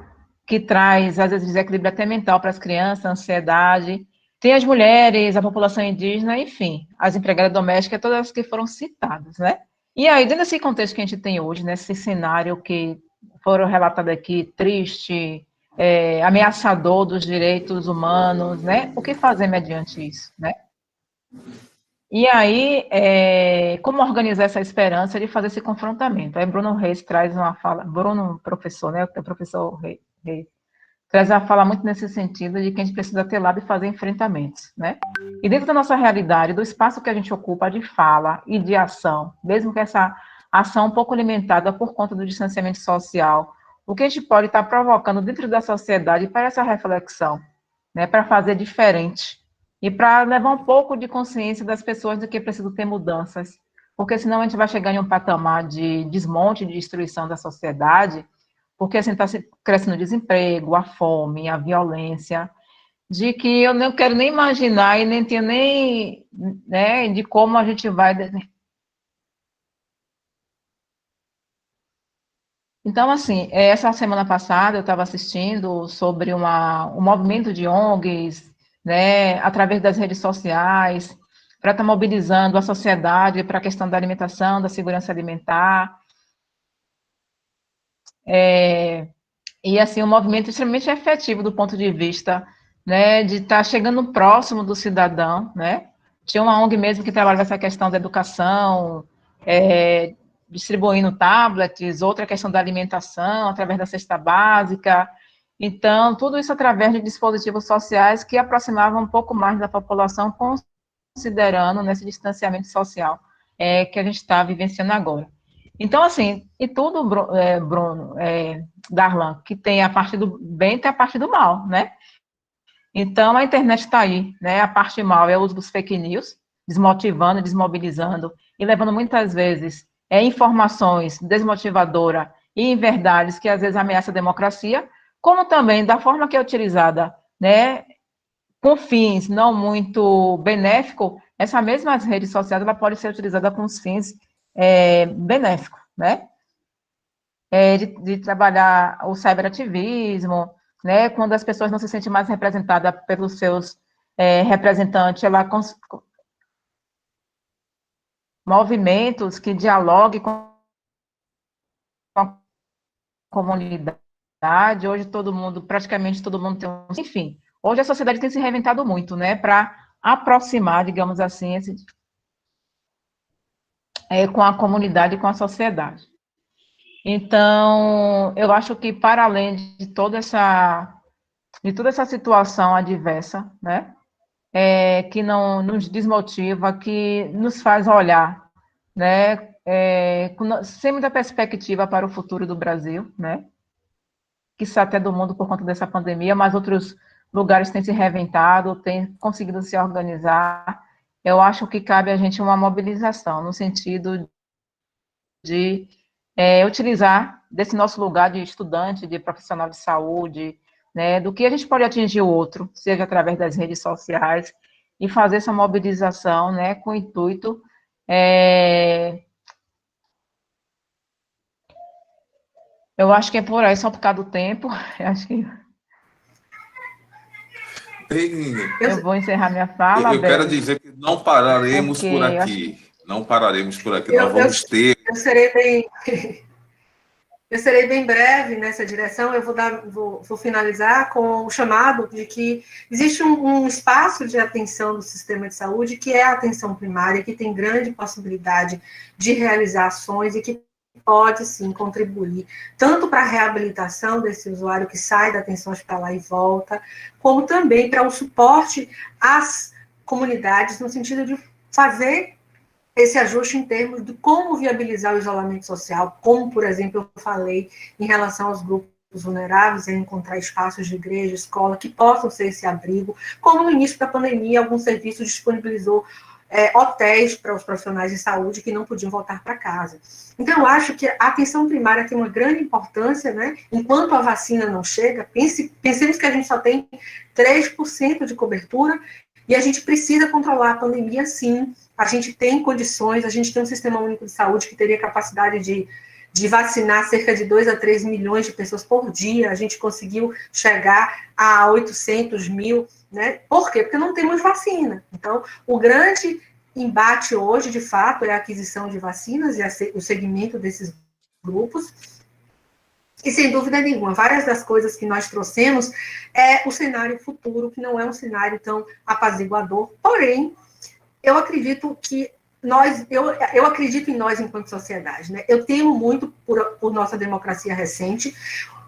que traz, às vezes, desequilíbrio até mental para as crianças, ansiedade. Tem as mulheres, a população indígena, enfim, as empregadas domésticas, todas as que foram citadas, né? E aí, dentro desse contexto que a gente tem hoje, nesse cenário que foram relatados aqui, triste, ameaçador dos direitos humanos, né? O que fazer mediante isso, né? E aí, como organizar essa esperança de fazer esse confrontamento? Aí Bruno Reis traz uma fala, Bruno, professor, né, o professor Reis, traz uma fala muito nesse sentido de que a gente precisa ter lado e fazer enfrentamentos, né? E dentro da nossa realidade, do espaço que a gente ocupa de fala e de ação, mesmo que essa ação um pouco limitada por conta do distanciamento social, o que a gente pode estar provocando dentro da sociedade para essa reflexão, né, para fazer diferente, e para levar um pouco de consciência das pessoas de que é preciso ter mudanças, porque senão a gente vai chegar em um patamar de desmonte, de destruição da sociedade, porque assim está crescendo o desemprego, a fome, a violência, de que eu não quero nem imaginar e nem tenho nem, né, de como a gente vai... Então, assim, essa semana passada eu estava assistindo sobre um movimento de ONGs, né, através das redes sociais, para estar mobilizando a sociedade para a questão da alimentação, da segurança alimentar. E, assim, um movimento extremamente efetivo do ponto de vista, né, de estar chegando próximo do cidadão, né. Tinha uma ONG mesmo que trabalha essa questão da educação, distribuindo tablets, outra questão da alimentação, através da cesta básica. Então, tudo isso através de dispositivos sociais que aproximavam um pouco mais da população, considerando nesse distanciamento social que a gente está vivenciando agora. Então, assim, e tudo, Bruno, Darlan, que tem a parte do bem, tem a parte do mal, né? Então, a internet está aí, né? A parte mal é o uso dos fake news, desmotivando, desmobilizando, e levando muitas vezes informações desmotivadoras e inverdades que às vezes ameaçam a democracia, como também da forma que é utilizada, né, com fins não muito benéficos, essa mesma rede social ela pode ser utilizada com os fins benéficos, né? De trabalhar o cyberativismo, né? Quando as pessoas não se sentem mais representadas pelos seus representantes, ela movimentos que dialoguem com a comunidade. Hoje praticamente todo mundo tem um... Enfim, hoje a sociedade tem se reinventado muito, né, para aproximar, digamos assim, com a comunidade e com a sociedade. Então, eu acho que, para além de toda essa situação adversa, né, que não nos desmotiva, que nos faz olhar, né, sem muita perspectiva para o futuro do Brasil, né, quiçá até do mundo por conta dessa pandemia, mas outros lugares têm se reinventado, têm conseguido se organizar. Eu acho que cabe a gente uma mobilização, no sentido de utilizar desse nosso lugar de estudante, de profissional de saúde, né, do que a gente pode atingir o outro, seja através das redes sociais, e fazer essa mobilização, né, com o intuito eu acho que é por aí, só por causa do tempo, eu acho que eu vou encerrar minha fala. Eu quero dizer que não pararemos por aqui. Não pararemos por aqui. Nós vamos ter... Eu serei bem breve nessa direção. Eu vou finalizar com o chamado de que existe um espaço de atenção do sistema de saúde, que é a atenção primária, que tem grande possibilidade de realizar ações e que pode, sim, contribuir tanto para a reabilitação desse usuário que sai da atenção hospitalar e volta, como também para o suporte às comunidades, no sentido de fazer esse ajuste em termos de como viabilizar o isolamento social, como, por exemplo, eu falei em relação aos grupos vulneráveis, em encontrar espaços de igreja, escola, que possam ser esse abrigo, como no início da pandemia, algum serviço disponibilizou hotéis para os profissionais de saúde que não podiam voltar para casa. Então, eu acho que a atenção primária tem uma grande importância, né? Enquanto a vacina não chega, pensemos que a gente só tem 3% de cobertura e a gente precisa controlar a pandemia, sim. A gente tem condições, a gente tem um sistema único de saúde que teria capacidade de vacinar cerca de 2 a 3 milhões de pessoas por dia. A gente conseguiu chegar a 800 mil, né? Por quê? Porque não temos vacina. Então, o grande embate hoje, de fato, é a aquisição de vacinas e o segmento desses grupos. E, sem dúvida nenhuma, várias das coisas que nós trouxemos é o cenário futuro, que não é um cenário tão apaziguador. Porém, eu acredito que eu acredito em nós enquanto sociedade, né? Eu temo muito por nossa democracia recente.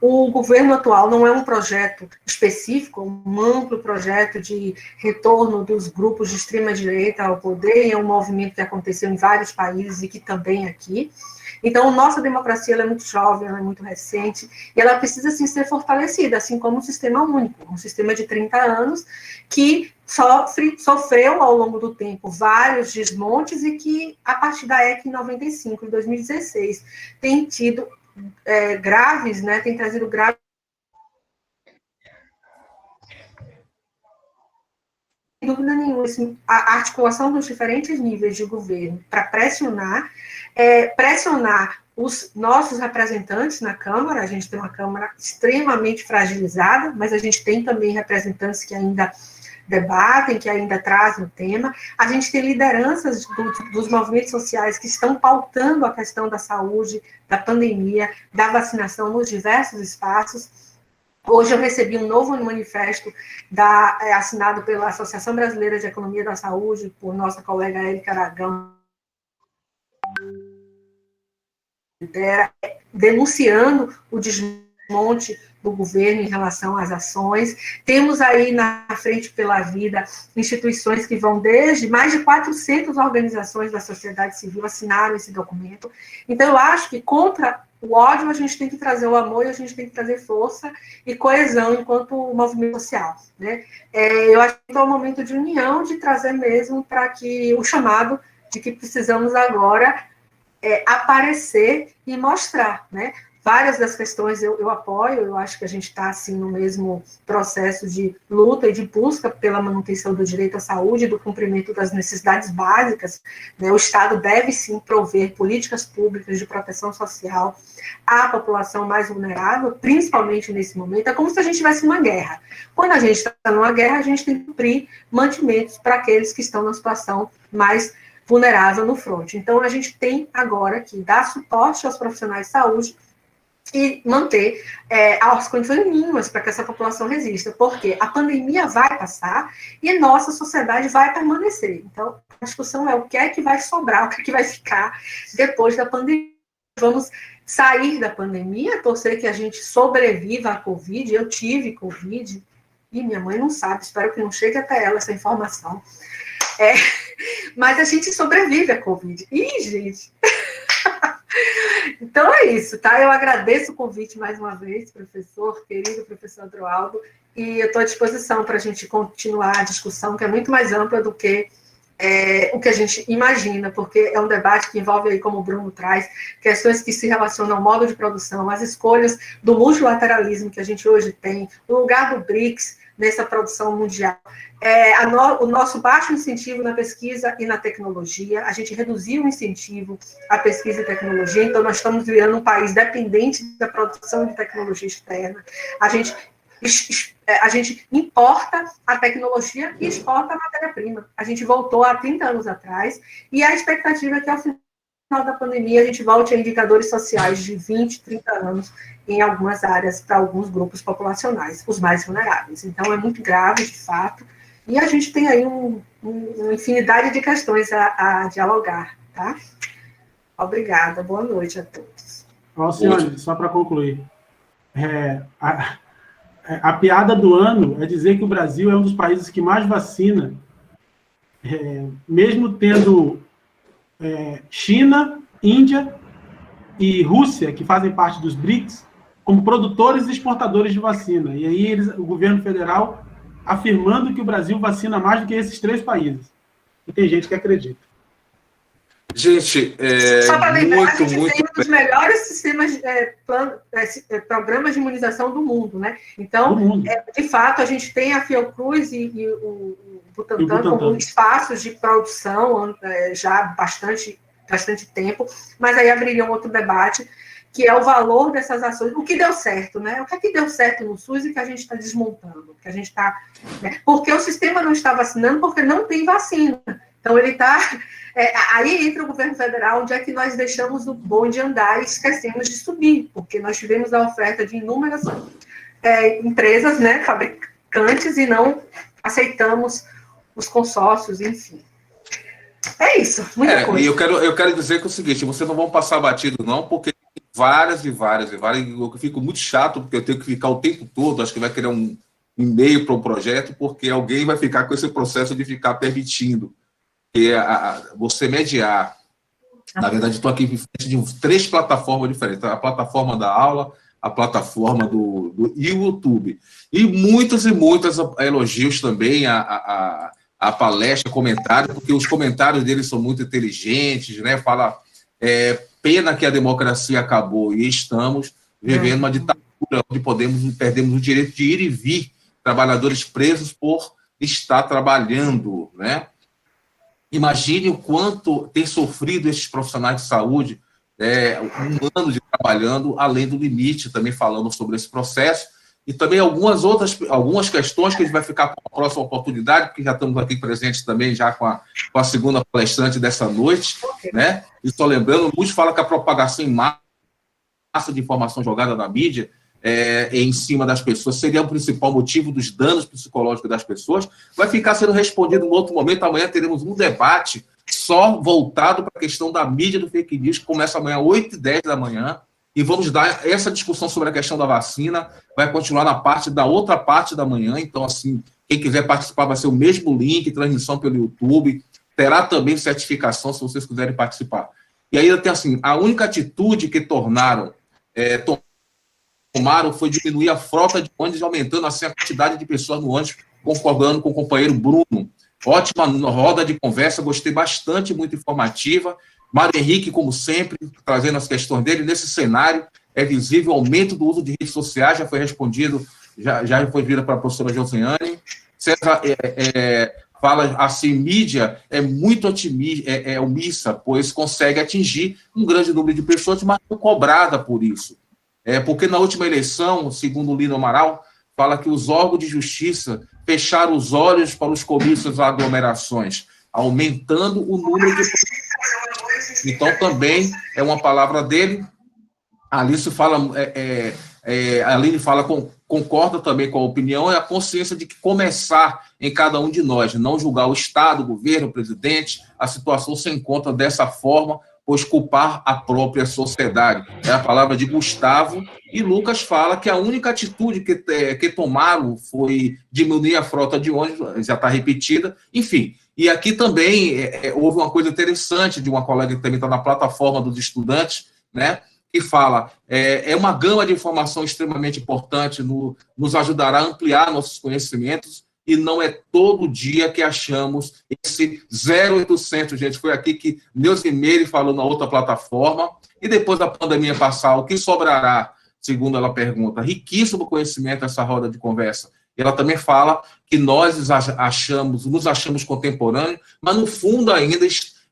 O governo atual não é um projeto específico, um amplo projeto de retorno dos grupos de extrema-direita ao poder, é um movimento que aconteceu em vários países e que também aqui. Então, nossa democracia ela é muito jovem, ela é muito recente, e ela precisa, sim, ser assim como um sistema único, um sistema de 30 anos, que sofreu ao longo do tempo vários desmontes e que, a partir da EC em 95, em 2016, tem tido graves, né, tem trazido graves sem dúvida nenhuma, assim, a articulação dos diferentes níveis de governo para pressionar os nossos representantes na Câmara. A gente tem uma Câmara extremamente fragilizada, mas a gente tem também representantes que ainda debatem, que ainda trazem o tema. A gente tem lideranças dos movimentos sociais que estão pautando a questão da saúde, da pandemia, da vacinação nos diversos espaços. Hoje eu recebi um novo manifesto assinado pela Associação Brasileira de Economia da Saúde, por nossa colega Érica Aragão, denunciando o desmonte do governo em relação às ações. Temos aí na Frente pela Vida instituições que vão desde mais de 400 organizações da sociedade civil assinaram esse documento. Então, eu acho que contra o ódio a gente tem que trazer o amor e a gente tem que trazer força e coesão enquanto movimento social, né? Eu acho que é um momento de união, de trazer mesmo para que o chamado de que precisamos agora aparecer e mostrar, né? Várias das questões eu apoio, eu acho que a gente está, assim, no mesmo processo de luta e de busca pela manutenção do direito à saúde, do cumprimento das necessidades básicas, né? O Estado deve, sim, prover políticas públicas de proteção social à população mais vulnerável, principalmente nesse momento. É como se a gente estivesse numa guerra. Quando a gente está numa guerra, a gente tem que cumprir mantimentos para aqueles que estão na situação mais vulnerável no fronte. Então, a gente tem agora que dar suporte aos profissionais de saúde e manter as condições mínimas para que essa população resista, porque a pandemia vai passar e nossa sociedade vai permanecer. Então, a discussão é o que é que vai sobrar, o que é que vai ficar depois da pandemia. Vamos sair da pandemia, torcer que a gente sobreviva à Covid. Eu tive Covid e minha mãe não sabe, espero que não chegue até ela essa informação. Mas a gente sobrevive à Covid. Ih, gente... Então é isso, tá? Eu agradeço o convite mais uma vez, professor, querido professor Adroaldo, e eu estou à disposição para a gente continuar a discussão, que é muito mais ampla do que o que a gente imagina, porque é um debate que envolve, aí, como o Bruno traz, questões que se relacionam ao modo de produção, as escolhas do multilateralismo que a gente hoje tem, o lugar do BRICS nessa produção mundial, o nosso baixo incentivo na pesquisa e na tecnologia, a gente reduziu o incentivo à pesquisa e tecnologia, então nós estamos virando um país dependente da produção de tecnologia externa, a gente importa a tecnologia e exporta a matéria-prima. A gente voltou há 30 anos atrás, e a expectativa é que, ao final da pandemia, a gente volte a indicadores sociais de 20, 30 anos em algumas áreas, para alguns grupos populacionais, os mais vulneráveis. Então, é muito grave, de fato, e a gente tem aí uma infinidade de questões a dialogar, tá? Obrigada, boa noite a todos. Alcione, só para concluir, a piada do ano é dizer que o Brasil é um dos países que mais vacina, mesmo tendo China, Índia e Rússia, que fazem parte dos BRICS, como produtores e exportadores de vacina. E aí o governo federal afirmando que o Brasil vacina mais do que esses 3 países. E tem gente que acredita. Gente, só para lembrar, a gente muito tem um dos melhores sistemas, programas de imunização do mundo, né? Então, de fato, a gente tem a Fiocruz e o Butantan como espaços de produção já há bastante tempo, mas aí abriria um outro debate, que é o valor dessas ações, o que deu certo, né? O que é que deu certo no SUS e que a gente está desmontando, que a gente está... Né? Porque o sistema não está vacinando porque não tem vacina. Então, ele está... aí entra o governo federal, onde é que nós deixamos o bonde andar e esquecemos de subir, porque nós tivemos a oferta de inúmeras empresas, né, fabricantes, e não aceitamos os consórcios, enfim. É isso, muita coisa. E eu quero dizer que é o seguinte, vocês não vão passar batido, não, porque tem várias, eu fico muito chato, porque eu tenho que ficar o tempo todo, acho que vai criar um e-mail para o projeto, porque alguém vai ficar com esse processo de ficar permitindo que você mediar. Na verdade, estou aqui em frente de 3 plataformas diferentes, a plataforma da aula, a plataforma do YouTube, e muitos elogios também a palestra, comentário, porque os comentários deles são muito inteligentes, né? Fala, pena que a democracia acabou e estamos vivendo uma ditadura onde perdemos o direito de ir e vir, trabalhadores presos por estar trabalhando, né? Imagine o quanto tem sofrido esses profissionais de saúde, um ano de trabalhando além do limite, também falando sobre esse processo, e também algumas questões que a gente vai ficar com a próxima oportunidade, porque já estamos aqui presentes também já com a segunda palestrante dessa noite, né? E só lembrando, muitos falam que a propagação em massa de informação jogada na mídia em cima das pessoas seria o principal motivo dos danos psicológicos das pessoas, vai ficar sendo respondido em outro momento. Amanhã teremos um debate só voltado para a questão da mídia do fake news, que começa amanhã às 8h10 da manhã, e vamos dar essa discussão sobre a questão da vacina, vai continuar na outra parte da manhã. Então, assim, quem quiser participar vai ser o mesmo link, transmissão pelo YouTube, terá também certificação se vocês quiserem participar. E aí tem assim, a única atitude que tomaram foi diminuir a frota de ônibus, aumentando assim a quantidade de pessoas no ônibus, concordando com o companheiro Bruno. Ótima roda de conversa, gostei bastante, muito informativa. Mário Henrique, como sempre, trazendo as questões dele nesse cenário. é visível o aumento do uso de redes sociais, já foi respondido, já foi vira para a professora Josiane. César fala assim, mídia é muito omissa, pois consegue atingir um grande número de pessoas, mas não cobrada por isso. Porque na última eleição, segundo o Lino Amaral, fala que os órgãos de justiça fecharam os olhos para os comícios e aglomerações, aumentando o número de... Então, também é uma palavra dele. A Alice fala, concorda também com a opinião, é a consciência de que começar em cada um de nós, não julgar o Estado, o governo, o presidente, a situação se encontra dessa forma, pois culpar a própria sociedade. É a palavra de Gustavo, e Lucas fala que a única atitude que tomaram foi diminuir a frota de ônibus, já está repetida, enfim. E aqui também houve uma coisa interessante de uma colega que também está na plataforma dos estudantes, né, que fala, é uma gama de informação extremamente importante, nos ajudará a ampliar nossos conhecimentos, e não é todo dia que achamos esse 0800, gente, foi aqui que Neuza Meire falou na outra plataforma, e depois da pandemia passar, o que sobrará, segundo ela pergunta, riquíssimo conhecimento essa roda de conversa. E ela também fala que nós nos achamos contemporâneos, mas no fundo ainda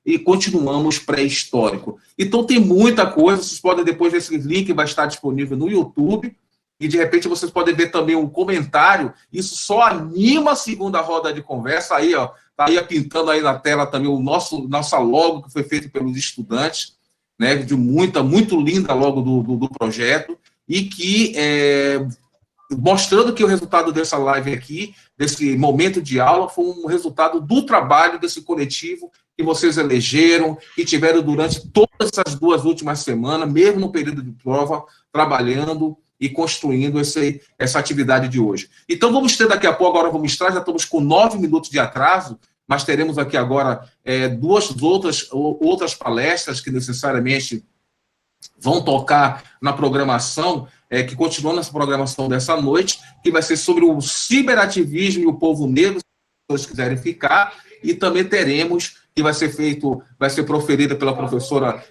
e continuamos pré-histórico. Então tem muita coisa, vocês podem depois ver esse link, vai estar disponível no YouTube, e de repente vocês podem ver também um comentário, isso só anima a segunda roda de conversa, aí, ó, tá aí pintando aí na tela também o nossa logo que foi feito pelos estudantes, né, de muito linda logo do projeto, e que mostrando que o resultado dessa live aqui, desse momento de aula, foi um resultado do trabalho desse coletivo que vocês elegeram e tiveram durante todas essas 2 últimas semanas, mesmo no período de prova, trabalhando e construindo essa atividade de hoje. Então, vamos ter daqui a pouco, agora vou mostrar, já estamos com 9 minutos de atraso, mas teremos aqui agora 2 outras palestras que necessariamente vão tocar na programação, que continua nessa programação dessa noite, que vai ser sobre o ciberativismo e o povo negro, se vocês quiserem ficar, e também teremos, que vai ser proferida pela professora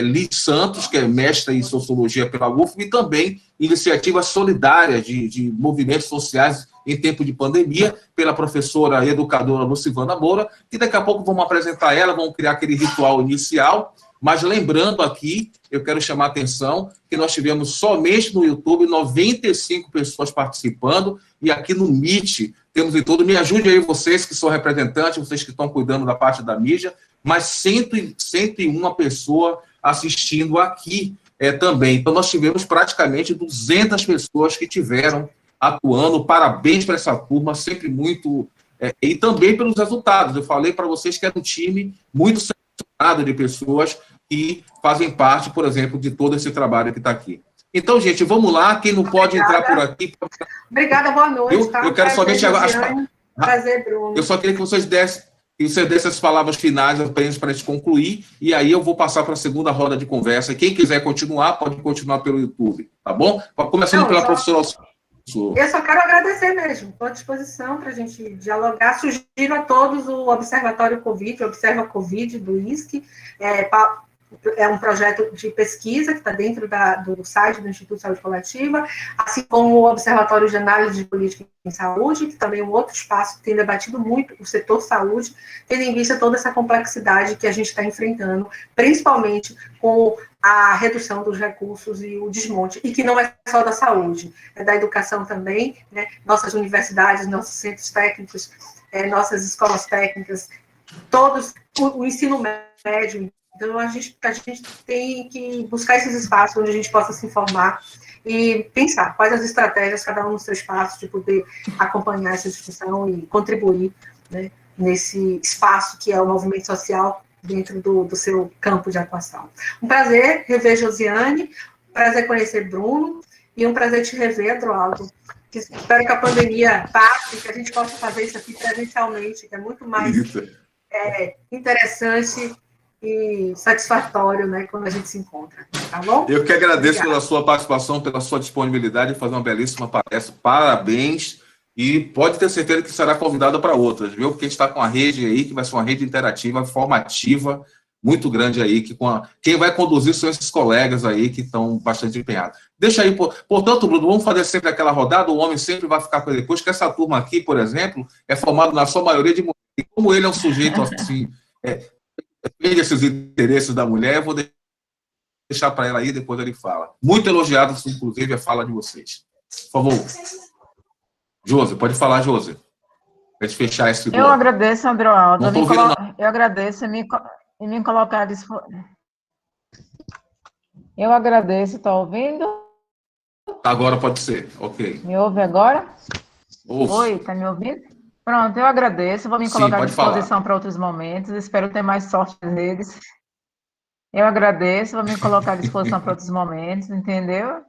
Liz Santos, que é mestra em Sociologia pela UFM, e também iniciativas solidárias de movimentos sociais em tempo de pandemia, pela professora educadora Lucivana Moura, que daqui a pouco vamos apresentar ela, vamos criar aquele ritual inicial, mas lembrando aqui, eu quero chamar a atenção que nós tivemos somente no YouTube 95 pessoas participando, e aqui no Meet temos em todo, me ajude aí vocês que são representantes, vocês que estão cuidando da parte da mídia, mas 101 pessoas assistindo aqui também. Então nós tivemos praticamente 200 pessoas que tiveram atuando, parabéns para essa turma, sempre muito... e também pelos resultados, eu falei para vocês que era um time muito selecionado de pessoas que fazem parte, por exemplo, de todo esse trabalho que está aqui. Então, gente, vamos lá, quem não pode entrar por aqui... Obrigada, boa noite. Eu quero somente... Prazer, Bruno. Eu só queria que vocês dessem as palavras finais apenas para a gente concluir, e aí eu vou passar para a segunda roda de conversa. Quem quiser continuar, pode continuar pelo YouTube, tá bom? Começando pela professora... Eu só quero agradecer mesmo, estou à disposição para a gente dialogar. Sugiro a todos o Observatório Covid, Observa Covid, do ISC, é um projeto de pesquisa que está dentro do site do Instituto de Saúde Coletiva, assim como o Observatório de Análise de Política em Saúde, que também é um outro espaço que tem debatido muito o setor saúde, tendo em vista toda essa complexidade que a gente está enfrentando, principalmente com a redução dos recursos e o desmonte, e que não é só da saúde, é da educação também, né? Nossas universidades, nossos centros técnicos, nossas escolas técnicas, todos, o ensino médio. Então, a gente tem que buscar esses espaços onde a gente possa se informar e pensar quais as estratégias, cada um no seu espaço, de poder acompanhar essa discussão e contribuir, né, nesse espaço que é o movimento social dentro do seu campo de atuação. Um prazer rever Josiane, um prazer conhecer Bruno e um prazer te rever, Adroaldo. Espero que a pandemia passe, que a gente possa fazer isso aqui presencialmente, que é muito mais interessante e satisfatório, né, quando a gente se encontra, tá bom? Eu que agradeço pela sua participação, pela sua disponibilidade de fazer uma belíssima palestra, parabéns, e pode ter certeza que será convidada para outras, viu? Porque a gente está com a rede aí, que vai ser uma rede interativa, formativa, muito grande aí, que quem vai conduzir são esses colegas aí que estão bastante empenhados. Deixa aí, portanto, Bruno, vamos fazer sempre aquela rodada, o homem sempre vai ficar para depois, que essa turma aqui, por exemplo, é formada na sua maioria de mulheres. E como ele é um sujeito assim, defende esses interesses da mulher, eu vou deixar para ela aí, depois ele fala. Muito elogiado, inclusive, a fala de vocês. Por favor. Josi, pode falar, Josi. Para gente fechar esse bloco. Eu agradeço, Androaldo. Eu agradeço me colocar à disposição. Eu agradeço, está ouvindo? Agora pode ser, ok. Me ouve agora? Ouço. Oi, está me ouvindo? Pronto, eu agradeço, vou me colocar à disposição para outros momentos, espero ter mais sorte neles. Eu agradeço, vou me colocar à disposição para outros momentos, entendeu?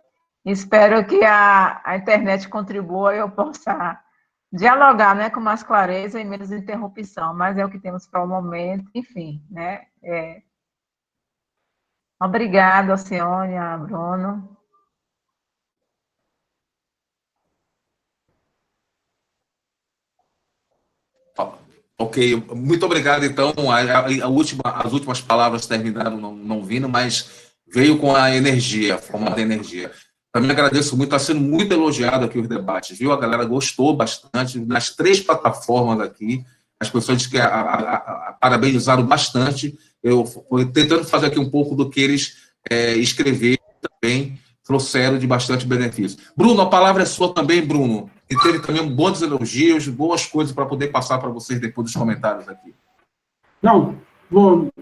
Espero que a internet contribua e eu possa dialogar, né, com mais clareza e menos interrupção, mas é o que temos para o momento, enfim, né? Obrigada, Alcione, a Bruno. Ok, muito obrigado, então. As últimas palavras terminaram não vindo, mas veio com a energia, formada energia. Também agradeço muito, está sendo muito elogiado aqui os debates, viu? A galera gostou bastante, nas 3 plataformas aqui, as pessoas que parabenizaram bastante. Eu fui tentando fazer aqui um pouco do que eles escreveram também, trouxeram de bastante benefício. Bruno, a palavra é sua também, Bruno. E teve também bons elogios, boas coisas para poder passar para vocês depois dos comentários aqui. Não, vou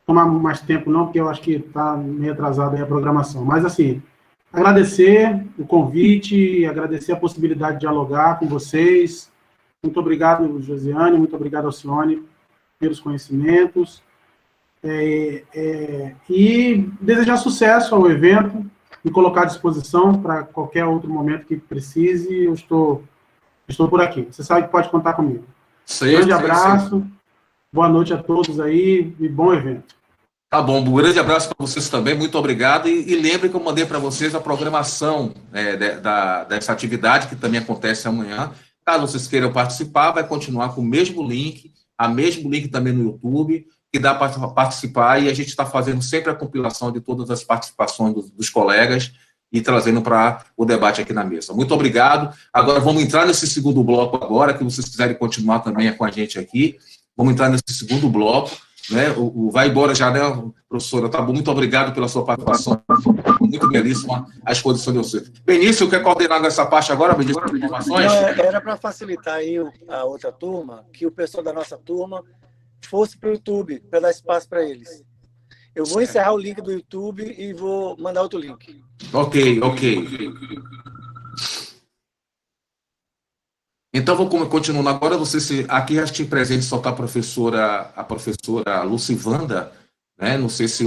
tomar mais tempo não, porque eu acho que está meio atrasada aí a programação. Mas, assim, agradecer o convite, agradecer a possibilidade de dialogar com vocês. Muito obrigado, Josiane, muito obrigado, Alcione, pelos conhecimentos. E desejar sucesso ao evento, me colocar à disposição para qualquer outro momento que precise. Eu estou por aqui. Você sabe que pode contar comigo. Grande abraço, boa noite a todos aí e bom evento. Tá bom, um grande abraço para vocês também, muito obrigado. E lembre que eu mandei para vocês a programação dessa atividade, que também acontece amanhã. Caso vocês queiram participar, vai continuar com o mesmo link também no YouTube, que dá para participar, e a gente está fazendo sempre a compilação de todas as participações dos colegas e trazendo para o debate aqui na mesa. Muito obrigado. Agora vamos entrar nesse segundo bloco agora, que vocês quiserem continuar também com a gente aqui. Vamos entrar nesse segundo bloco. Né? Vai embora já, né, professora? Tá bom, muito obrigado pela sua participação. Muito belíssima a exposição de você. Benício, quer coordenar nessa parte agora, Benício, com informações? Não, era para facilitar aí a outra turma, que o pessoal da nossa turma fosse para o YouTube, para dar espaço para eles. Eu vou encerrar o link do YouTube e vou mandar outro link. Ok. Então, vou continuando agora. Aqui já tinha presente só está a professora Lucivanda, né? Não sei se